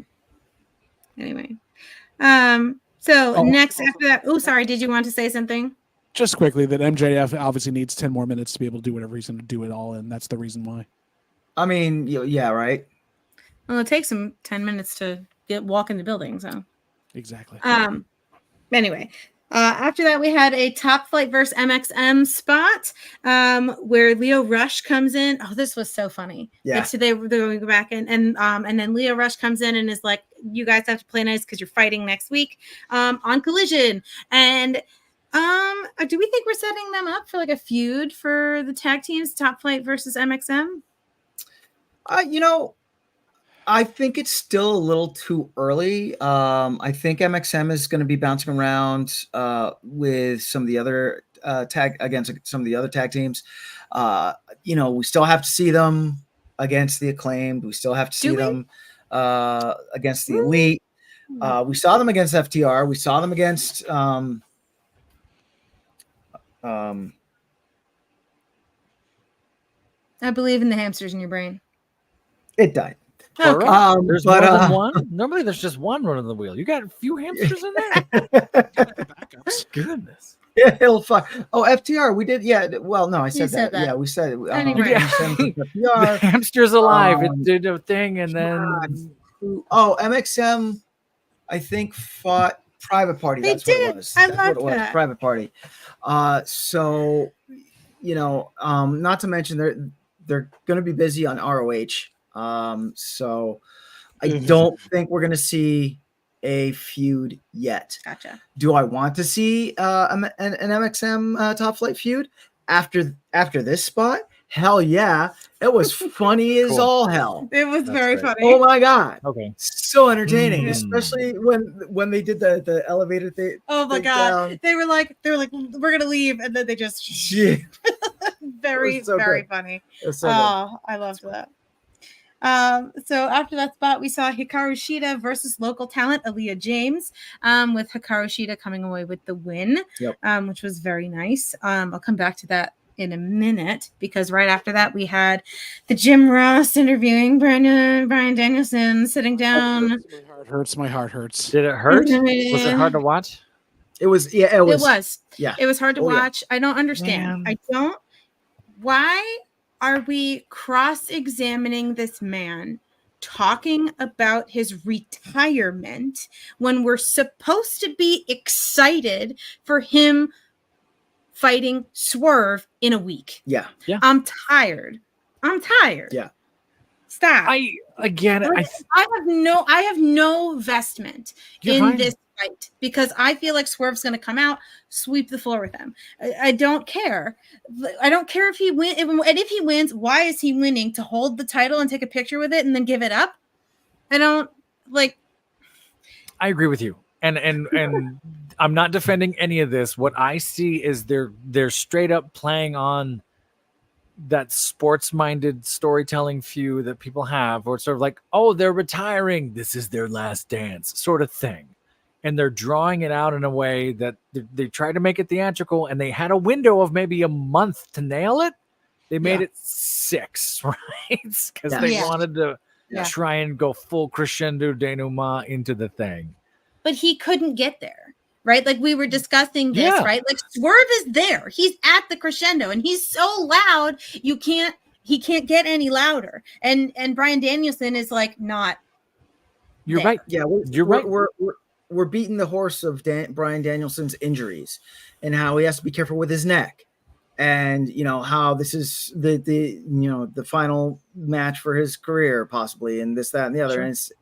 anyway. Next after that, sorry, did you want to say something? Just quickly, that MJF obviously needs 10 more minutes to be able to do whatever he's going to do it all, and that's the reason why. I mean, yeah, right. Well, it takes him 10 minutes to walk in the building, so. Exactly. Anyway, after that, we had a Top Flight versus MXM spot where Leo Rush comes in. Oh, this was so funny. Yeah. So they're going to go back and then Leo Rush comes in and is like, you guys have to play nice because you're fighting next week on Collision. And do we think we're setting them up for like a feud for the tag teams, Top Flight versus MXM? I think it's still a little too early. I think MXM is going to be bouncing around with some of the other some of the other tag teams. We still have to see them against the Acclaimed. We still have to see them against the Elite. We saw them against FTR. We saw them against I believe in the hamsters in your brain. It died. Okay. There's more than one. Normally, there's just one running the wheel. You got a few hamsters in there. Goodness. Yeah, it'll fuck. Oh, FTR. We did. Yeah. Well, no, I said that. Yeah, we said it. Anyway. The hamster's alive. It did a thing, and then MXM, I think fought Private Party. They That's did. what it was. I That's loved what it was. that. Private Party. So, not to mention they're going to be busy on ROH. So I don't think we're going to see a feud yet. Gotcha. Do I want to see an MXM Top Flight feud after this spot? Hell yeah. It was funny as all hell. It was very funny. Oh my God. Okay. So entertaining, especially when they did the elevator thing. Oh my God. Down. They were like, we're going to leave. And then they just, very, so very good. funny. So I loved that. So after that spot, we saw Hikaru Shida versus local talent Aaliyah James, with Hikaru Shida coming away with the win, which was very nice. I'll come back to that in a minute because right after that we had the Jim Ross interviewing Brian Danielson sitting down. My heart hurts. Did it hurt? Was it hard to watch? It was. Yeah, it was. Yeah, it was hard to watch. I don't understand. Why are we cross-examining this man talking about his retirement when we're supposed to be excited for him fighting Swerve in a week? Yeah. I'm tired. Yeah. Stop. I have no vestment in this fight because I feel like Swerve's going to come out, sweep the floor with him. I don't care. I don't care if he wins. And if he wins, why is he winning? To hold the title and take a picture with it and then give it up? I don't like. I agree with you. And I'm not defending any of this. What I see is they're straight up playing on that sports-minded storytelling feud that people have, or it's sort of like, oh, they're retiring, this is their last dance sort of thing. And they're drawing it out in a way that they try to make it theatrical, and they had a window of maybe a month to nail it. They made it 6, right? Because they wanted to try and go full crescendo denouement into the thing. But he couldn't get there, right? Like we were discussing this, right? Like Swerve is there. He's at the crescendo and he's so loud, he can't get any louder. And Brian Danielson is like not. You're there. right. Yeah, you're right. We're beating the horse of Brian Danielson's injuries and how he has to be careful with his neck. And how this is the final match for his career possibly, and this, that, and the other. Sure. And it's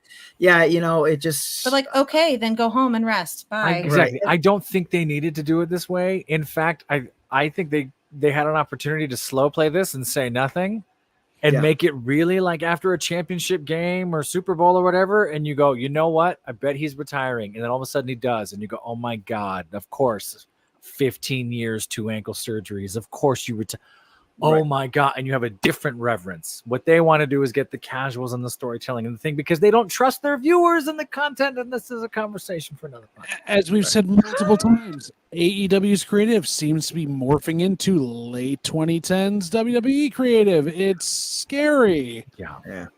it just. But like, okay, then go home and rest. Bye. Exactly. I don't think they needed to do it this way. In fact, I think they had an opportunity to slow play this and say nothing, and make it really like after a championship game or Super Bowl or whatever, and you go, you know what? I bet he's retiring. And then all of a sudden he does. And you go, oh my God, of course, 15 years, 2 ankle surgeries. Of course you retire. Oh my God. And you have a different reverence. What they want to do is get the casuals and the storytelling and the thing because they don't trust their viewers and the content. And this is a conversation for another time. As we've said multiple times, AEW's creative seems to be morphing into late 2010s WWE creative. It's scary. Yeah.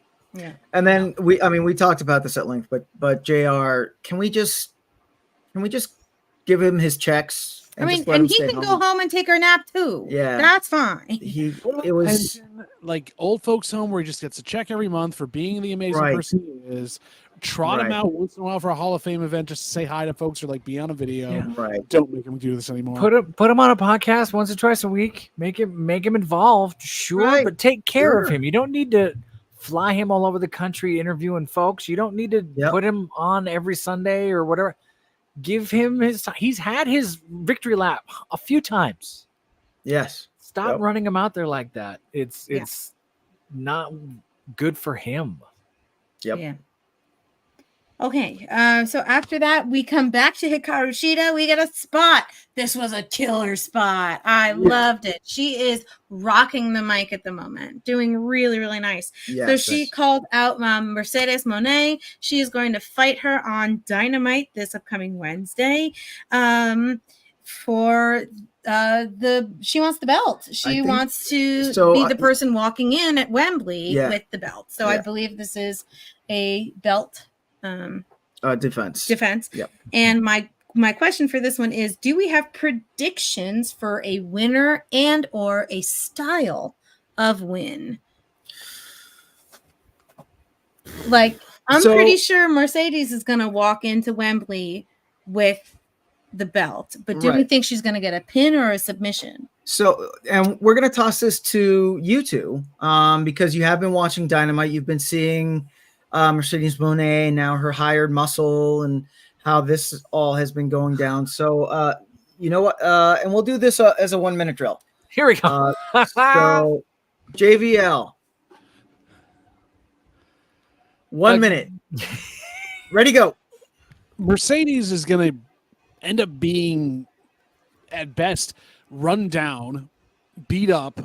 And then we talked about this at length, but JR, can we just give him his checks? And he can go home and take her nap too. Yeah, that's fine. It was like old folks home where he just gets a check every month for being the amazing person he is. Trot him out once in a while for a Hall of Fame event just to say hi to folks or like be on a video. Yeah. Don't make him do this anymore. Put him on a podcast once or twice a week. Make him involved, but take care of him. You don't need to fly him all over the country interviewing folks. You don't need to put him on every Sunday or whatever. Give him his time. He's had his victory lap a few times. Yes. Stop running him out there like that. It's not good for him. Yep. Yeah. Okay. So after that, we come back to Hikaru Shida. We get a spot. This was a killer spot. I loved it. She is rocking the mic at the moment, doing really, really nice. Yes, so she called out Mercedes Moné. She is going to fight her on Dynamite this upcoming Wednesday. For she wants the belt. She wants to be the person walking in at Wembley with the belt. So I believe this is a belt defense. Yep. And my question for this one is, do we have predictions for a winner and or a style of win? Like, I'm pretty sure Mercedes is going to walk into Wembley with the belt, but do we think she's going to get a pin or a submission? So, and we're going to toss this to you two, because you have been watching Dynamite. You've been seeing Mercedes Moné, now her hired muscle, and how this all has been going down. So, you know what? And we'll do this as a 1 minute drill. Here we go. So, JVL, 1 minute. Ready, go. Mercedes is going to end up being, at best, run down, beat up,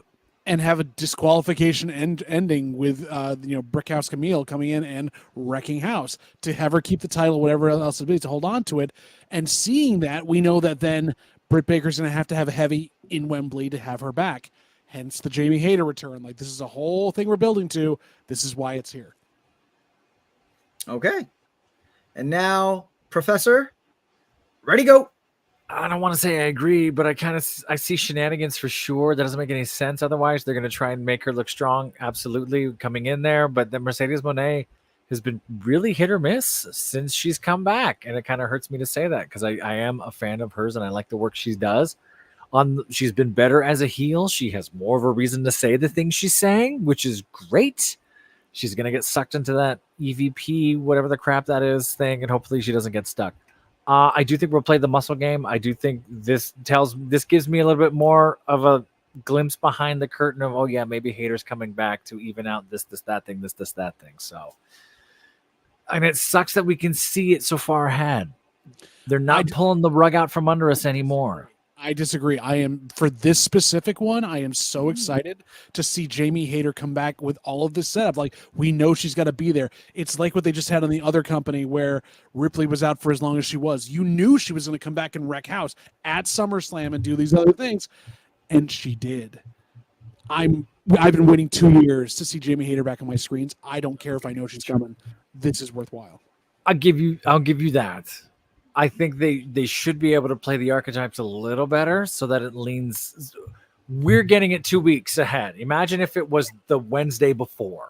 and have a disqualification ending with Brickhouse Camille coming in and wrecking house to have her keep the title, whatever else it is, to hold on to it. And seeing that, we know that then Britt Baker's going to have a heavy in Wembley to have her back. Hence the Jamie Hayter return. Like, this is a whole thing we're building to. This is why it's here. Okay. And now, Professor, ready, go. I don't want to say I agree, but I see shenanigans for sure. That doesn't make any sense. Otherwise, they're going to try and make her look strong. Absolutely coming in there. But then Mercedes Moné has been really hit or miss since she's come back. And it kind of hurts me to say that because I am a fan of hers and I like the work she does. She's been better as a heel. She has more of a reason to say the things she's saying, which is great. She's going to get sucked into that EVP, whatever the crap that is thing. And hopefully she doesn't get stuck. I do think we'll play the muscle game. I do think this gives me a little bit more of a glimpse behind the curtain of, oh yeah, maybe Hayter's coming back to even out this, that thing. So, and it sucks that we can see it so far ahead. They're not pulling the rug out from under us anymore. I disagree. For this specific one, I am so excited to see Jamie Hayter come back with all of this setup. Like, we know she's got to be there. It's like what they just had on the other company where Ripley was out for as long as she was. You knew she was going to come back and wreck house at SummerSlam and do these other things. And she did. I've been waiting 2 years to see Jamie Hayter back on my screens. I don't care if I know she's coming. This is worthwhile. I'll give you that. I think they should be able to play the archetypes a little better so that it leans. We're getting it 2 weeks ahead. Imagine if it was the Wednesday before.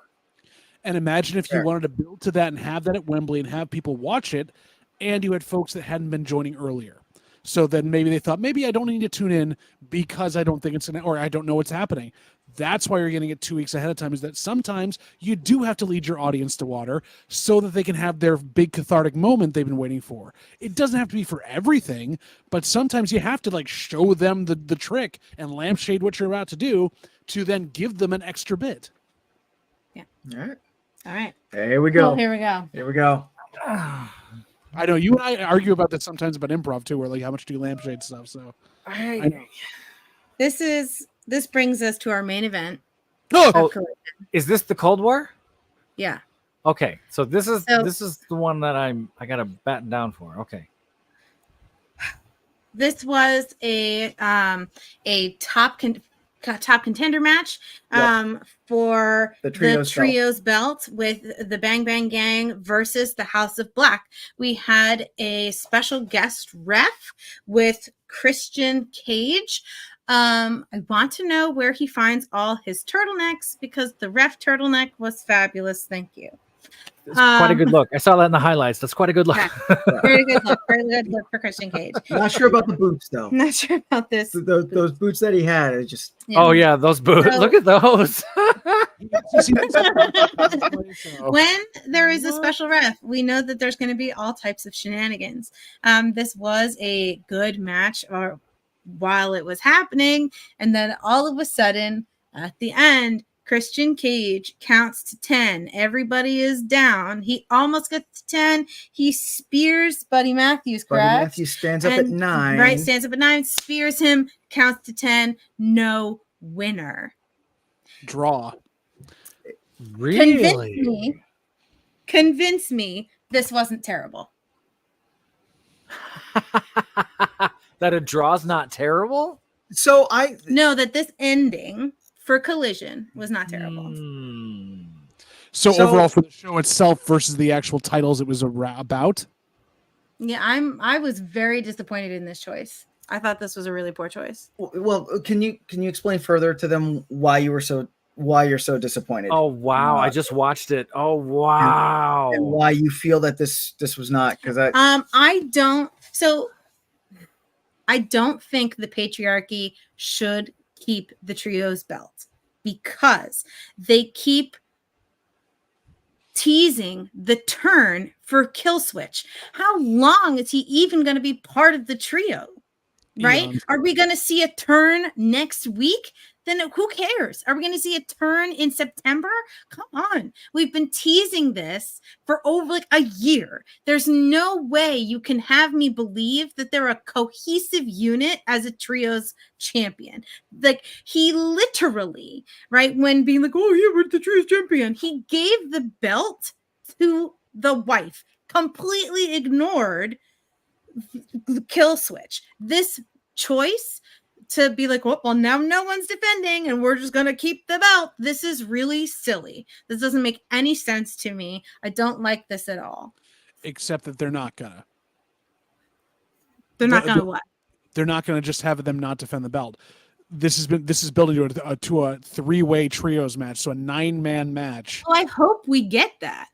And imagine if you wanted to build to that and have that at Wembley and have people watch it, and you had folks that hadn't been joining earlier. So then maybe they thought, maybe I don't need to tune in because I don't think it's or I don't know what's happening. That's why you're getting it 2 weeks ahead of time, is that sometimes you do have to lead your audience to water so that they can have their big cathartic moment they've been waiting for. It doesn't have to be for everything, but sometimes you have to show them the trick and lampshade what you're about to do to then give them an extra bit. Yeah. All right. Here we go. Oh, here we go. Here we go. I know you and I argue about that sometimes about improv too, where like how much do you lampshade stuff. So I know. This brings us to our main event. Oh, is this the Cold War? Yeah. Okay, so this is the one that I gotta batten down for. Okay. This was a top contender match for the trios belt with the Bang Bang Gang versus the House of Black. We had a special guest ref with Christian Cage. I want to know where he finds all his turtlenecks because the ref turtleneck was fabulous. Thank you. It's quite a good look. I saw that in the highlights. That's quite a good look. Very good look. Very good look for Christian Cage. Not sure about the boots though. Not sure about this. Those boots that he had are just. Yeah. Oh yeah, those boots. Look at those. When there is a special ref, we know that there's going to be all types of shenanigans. This was a good match while it was happening, and then all of a sudden, at the end, Christian Cage counts to 10. Everybody is down. He almost gets to 10. He spears Buddy Matthews, correct? Buddy Matthews stands up at 9. Right, stands up at 9, spears him, counts to 10. No winner. Draw. Really? Convince me this wasn't terrible. That a draw's not terrible? So know that this ending for Collision was not terrible. So overall for the show itself versus the actual titles it was about? Yeah, I was very disappointed in this choice. I thought this was a really poor choice. Well, can you explain further to them why you're so disappointed? Oh wow, I just watched it. Oh wow. And why you feel that this was not because I don't think the patriarchy should keep the trios belt because they keep teasing the turn for Kill Switch. How long is he even going to be part of the trio? Right? Yeah. Are we going to see a turn next week? Then who cares? Are we going to see a turn in September? Come on. We've been teasing this for over like a year. There's no way you can have me believe that they're a cohesive unit as a trios champion. Like he literally, right, when being like, oh, yeah, we're the trios champion, he gave the belt to the wife, completely ignored the Kill Switch. This choice to be like, well, now no one's defending and we're just going to keep the belt. This is really silly. This doesn't make any sense to me. I don't like this at all. Except that they're not going to. They're not going to what? They're not going to just have them not defend the belt. This is building to a 3-way trios match. So a 9-man match. Well, I hope we get that.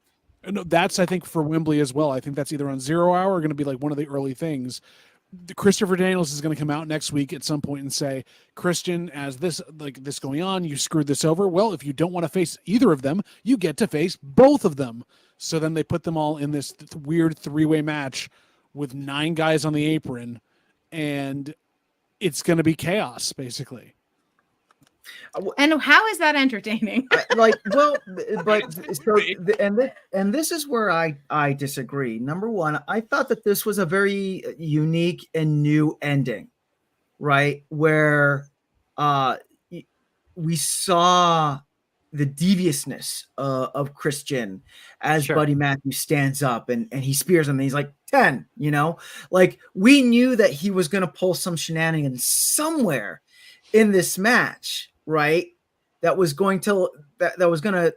No, that's, I think, for Wembley as well. I think that's either on 0 Hour or going to be like one of the early things. Christopher Daniels is going to come out next week at some point and say, Christian, as this going on, you screwed this over. Well, if you don't want to face either of them, you get to face both of them. So then they put them all in this weird 3-way match with 9 guys on the apron, and it's going to be chaos, basically. And how is that entertaining? And this is where I disagree. Number one, I thought that this was a very unique and new ending, right? Where we saw the deviousness of Christian as Buddy Matthews stands up and he spears him and he's like 10, like we knew that he was going to pull some shenanigans somewhere in this match, right? That was going to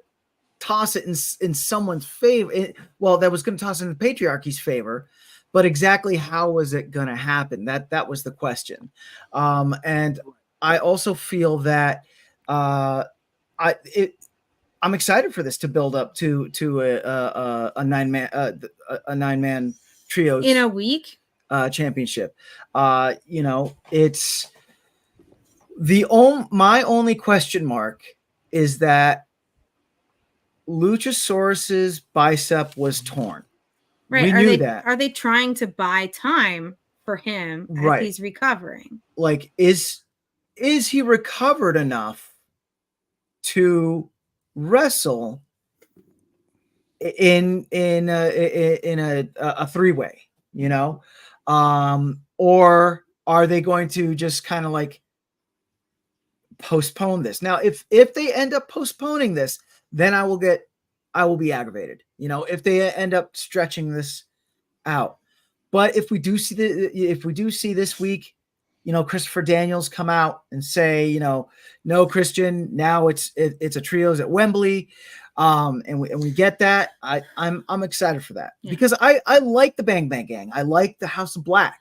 toss it in someone's favor. That was going to toss it in the patriarchy's favor, but exactly how was it going to happen? That was the question. And I also feel that I'm excited for this to build up to a 9-man trios in a week championship. It's my only question mark is that Luchasaurus's bicep was torn. Right. We knew that. Are they trying to buy time for him as he's recovering? Like, is he recovered enough to wrestle in a three-way, you know, or are they going to just kind of like postpone this? Now, if they end up postponing this, then I will be aggravated, you know, if they end up stretching this out. But if we do see this week, you know, Christopher Daniels come out and say, you know, no, Christian, now it's a trios at Wembley. And we get that. I'm excited for that because I like the Bang Bang Gang. I like the House of Black,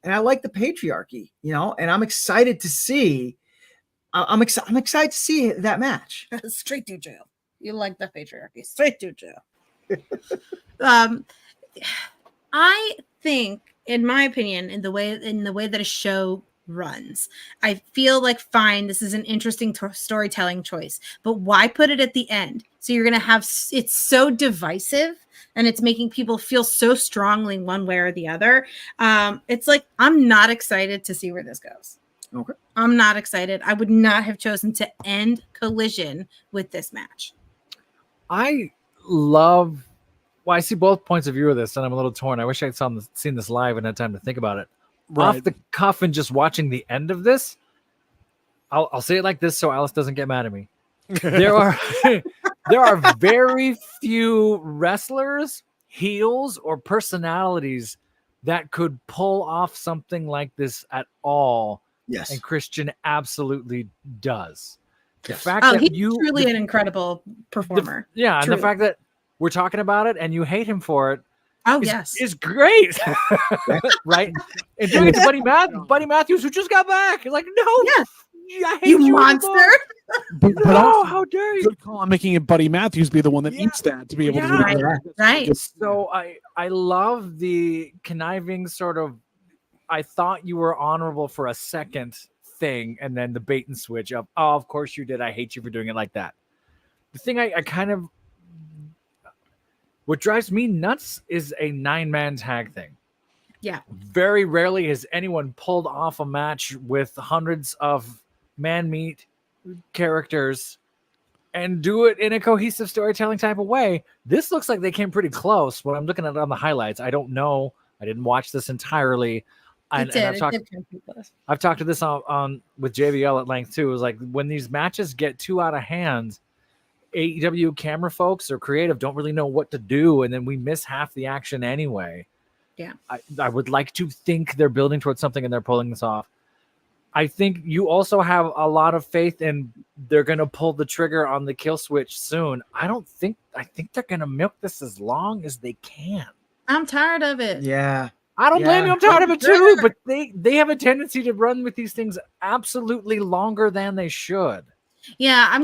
and I like the patriarchy, you know, and I'm excited to see. I'm excited to see that match. Straight to jail. You like the patriarchy? Straight to jail. I think, in my opinion, in the way that a show runs, I feel like fine, this is an interesting storytelling choice, but why put it at the end? So you're gonna have it's so divisive and it's making people feel so strongly one way or the other. It's like I'm not excited to see where this goes. Okay, I'm not excited. I would not have chosen to end Collision with this match. I see both points of view of this, and I'm a little torn. I wish I'd seen this live and had time to think about it. Right. Off the cuff and just watching the end of this, I'll say it like this so Alice doesn't get mad at me. There are very few wrestlers, heels, or personalities that could pull off something like this at all. Yes. And Christian absolutely does. The Yes. fact that he's truly an incredible performer. And the fact that we're talking about it and you hate him for it is great. Right? And doing it to Buddy Matthews, who just got back. You're like, no, I hate you monster. No, how dare you? Good call on making it Buddy Matthews be the one that eats that to be able to do that. Right. So I love the conniving sort of, I thought you were honorable for a second thing, and then the bait and switch of, oh, of course you did. I hate you for doing it like that. The thing I kind of, what drives me nuts is a 9-man tag thing. Yeah. Very rarely has anyone pulled off a match with hundreds of man-meat characters and do it in a cohesive storytelling type of way. This looks like they came pretty close. When I'm looking at it on the highlights, I don't know. I didn't watch this entirely. And I've talked to this on with JVL at length too. It was like when these matches get too out of hand, AEW camera folks or creative don't really know what to do, and then we miss half the action anyway. Yeah, I would like to think they're building towards something and they're pulling this off. I think you also have a lot of faith in they're going to pull the trigger on the kill switch soon. I think they're going to milk this as long as they can. I'm tired of it. Yeah. I don't blame you. I'm tired of it too, but they have a tendency to run with these things absolutely longer than they should. Yeah,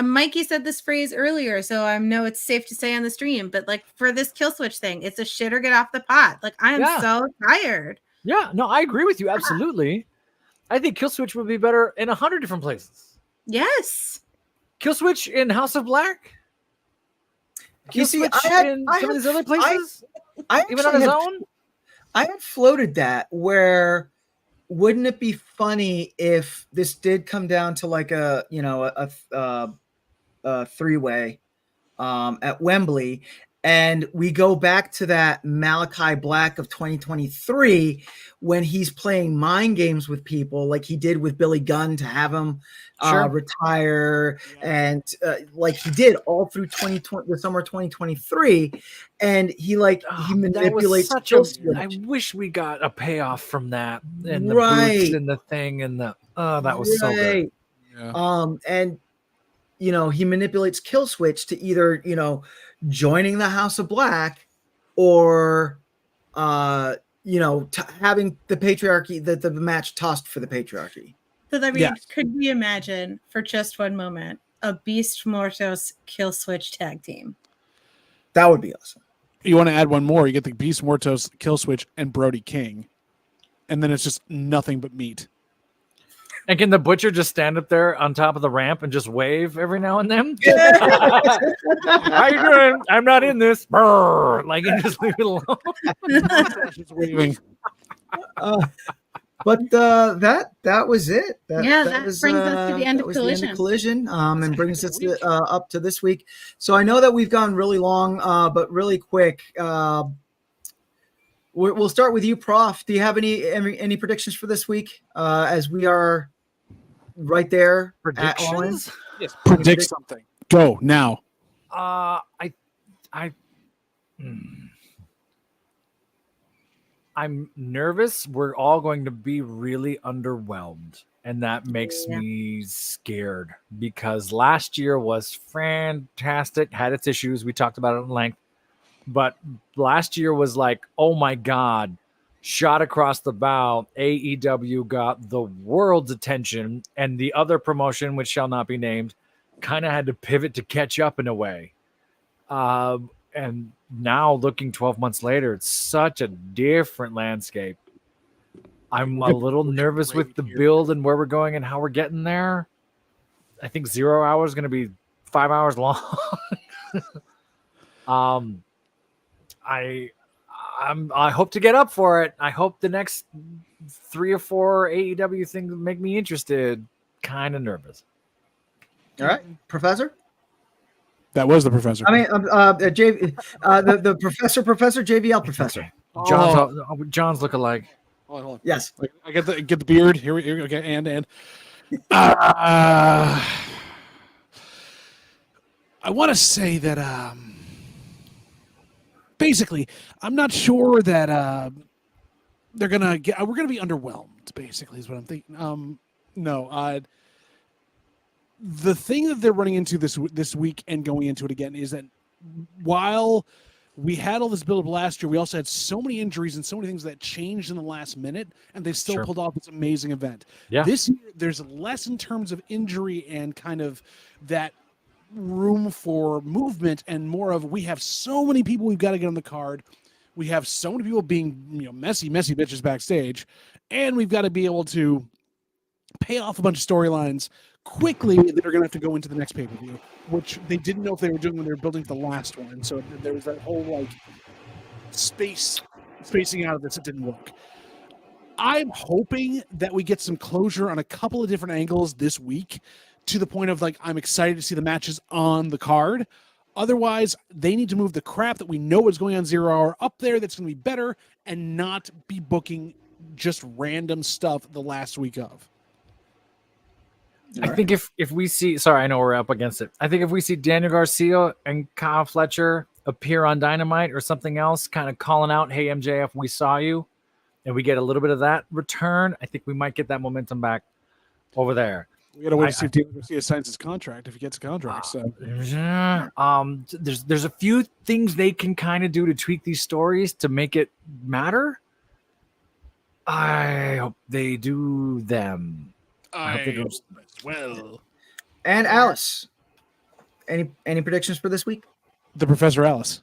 Mikey said this phrase earlier, so I know it's safe to say on the stream, but like for this kill switch thing, it's a shit or get off the pot. Like I am so tired. Yeah, no, I agree with you. Absolutely. I think kill switch would be better in 100 different places. Yes. Kill switch in House of Black. Kill switch in some of these other places. Even on his own. I had floated that where wouldn't it be funny if this did come down to like a three-way at Wembley, and we go back to that Malachi Black of 2023 when he's playing mind games with people like he did with Billy Gunn to have him retire, and like he did all through the summer 2023, and he manipulates. I wish we got a payoff from that, and the boots and the thing and the that was so good. Yeah. And he manipulates kill switch to either joining the House of Black or having the patriarchy, the match tossed for the patriarchy. So I mean, could we imagine for just one moment a Beast Mortos kill switch tag team? That would be awesome. You want to add one more? You get the Beast Mortos kill switch and Brody King, and then it's just nothing but meat. And can the Butcher just stand up there on top of the ramp and just wave every now and then? How you doing? I'm not in this. Brr. Like, and just leave it alone. Just waving. But that was it. That brings us to the end of Collision. And brings us up to this week. So I know that we've gone really long, but really quick. We'll start with you, Prof. Do you have any predictions for this week? As we are right there. Predictions? Yes. Predict something. Go now. I'm nervous. We're all going to be really underwhelmed. And that makes me scared because last year was fantastic, had its issues. We talked about it at length. But last year was like, oh my God, shot across the bow. AEW got the world's attention. And the other promotion, which shall not be named, kind of had to pivot to catch up in a way. And now looking 12 months later, it's such a different landscape. I'm a little nervous with the build and where we're going and how we're getting there. I think 0 hours is going to be 5 hours long. I hope to get up for it. I hope the next 3 or 4 AEW things make me interested. Kind of nervous. All right, Professor. That was the professor. I mean, the professor, JVL professor. John's lookalike. Hold on. Yes, I get the beard. Here we go. Okay, and I want to say that basically, I'm not sure that they're gonna get. We're gonna be underwhelmed. Basically, is what I'm thinking. No. The thing that they're running into this week and going into it again is that while we had all this build-up last year, we also had so many injuries and so many things that changed in the last minute, and they've still pulled off this amazing event. Yeah. This year, there's less in terms of injury and kind of that room for movement and more of we have so many people we've got to get on the card. We have so many people being messy bitches backstage, and we've got to be able to pay off a bunch of storylines quickly that are going to have to go into the next pay-per-view, which they didn't know if they were doing when they were building the last one. So there was that whole spacing out of this. It didn't work. I'm hoping that we get some closure on a couple of different angles this week to the point of I'm excited to see the matches on the card. Otherwise, they need to move the crap that we know is going on 0 hour up there that's going to be better and not be booking just random stuff the last week of. I think if we see, sorry, I know we're up against it. I think if we see Daniel Garcia and Kyle Fletcher appear on Dynamite or something else, kind of calling out, hey, MJF, we saw you, and we get a little bit of that return, I think we might get that momentum back over there. We got to wait to see if Daniel Garcia signs his contract, if he gets a contract. There's a few things they can kind of do to tweak these stories to make it matter. I hope they do them. I hope they do as well. And Alice, any predictions for this week? The Professor Alice.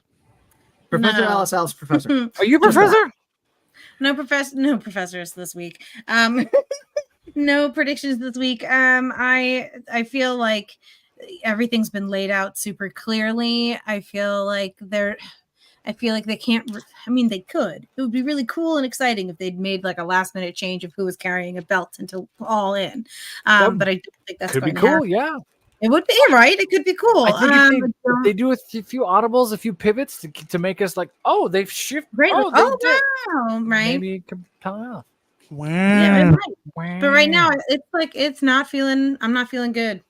Professor Alice, Professor. Are you Professor? No professors this week. No predictions this week. I feel like everything's been laid out super clearly. I feel like they can't. I mean, they could. It would be really cool and exciting if they'd made a last minute change of who was carrying a belt into All In. But I don't think that's could going be to cool. happen. Yeah, it would be right. It could be cool. I think if they do a few audibles, a few pivots to make us they've shifted. Right. Wow! Right. Maybe it could come out. Wow. Yeah, right. But right now, it's not feeling. I'm not feeling good.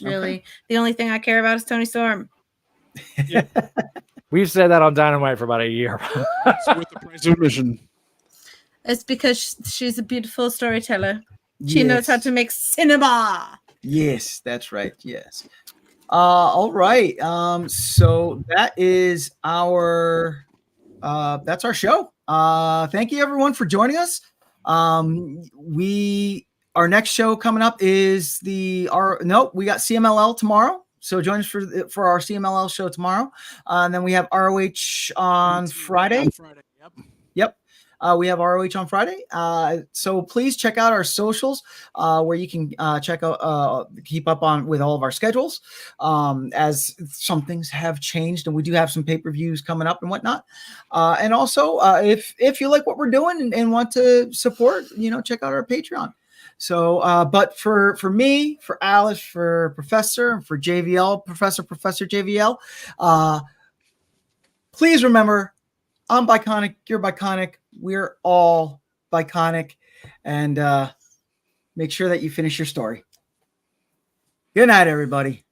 Really, the only thing I care about is Tony Storm. Yeah. We've said that on Dynamite for about a year. With the price of admission. It's because she's a beautiful storyteller. She knows how to make cinema. Yes, that's right. Yes. All right. So that is that's our show. Thank you everyone for joining us. Our next show coming up is we got CMLL tomorrow. So join us for our CMLL show tomorrow. And then we have ROH on Friday. Yep. we have ROH on Friday. So please check out our socials where you can check out, keep up on with all of our schedules as some things have changed, and we do have some pay-per-views coming up and whatnot. And also, if you like what we're doing and want to support, check out our Patreon. So, but for me, for Alice, for Professor, and for JVL, Professor JVL, please remember, I'm Biconic, you're Biconic, we're all Biconic, and make sure that you finish your story. Good night, everybody.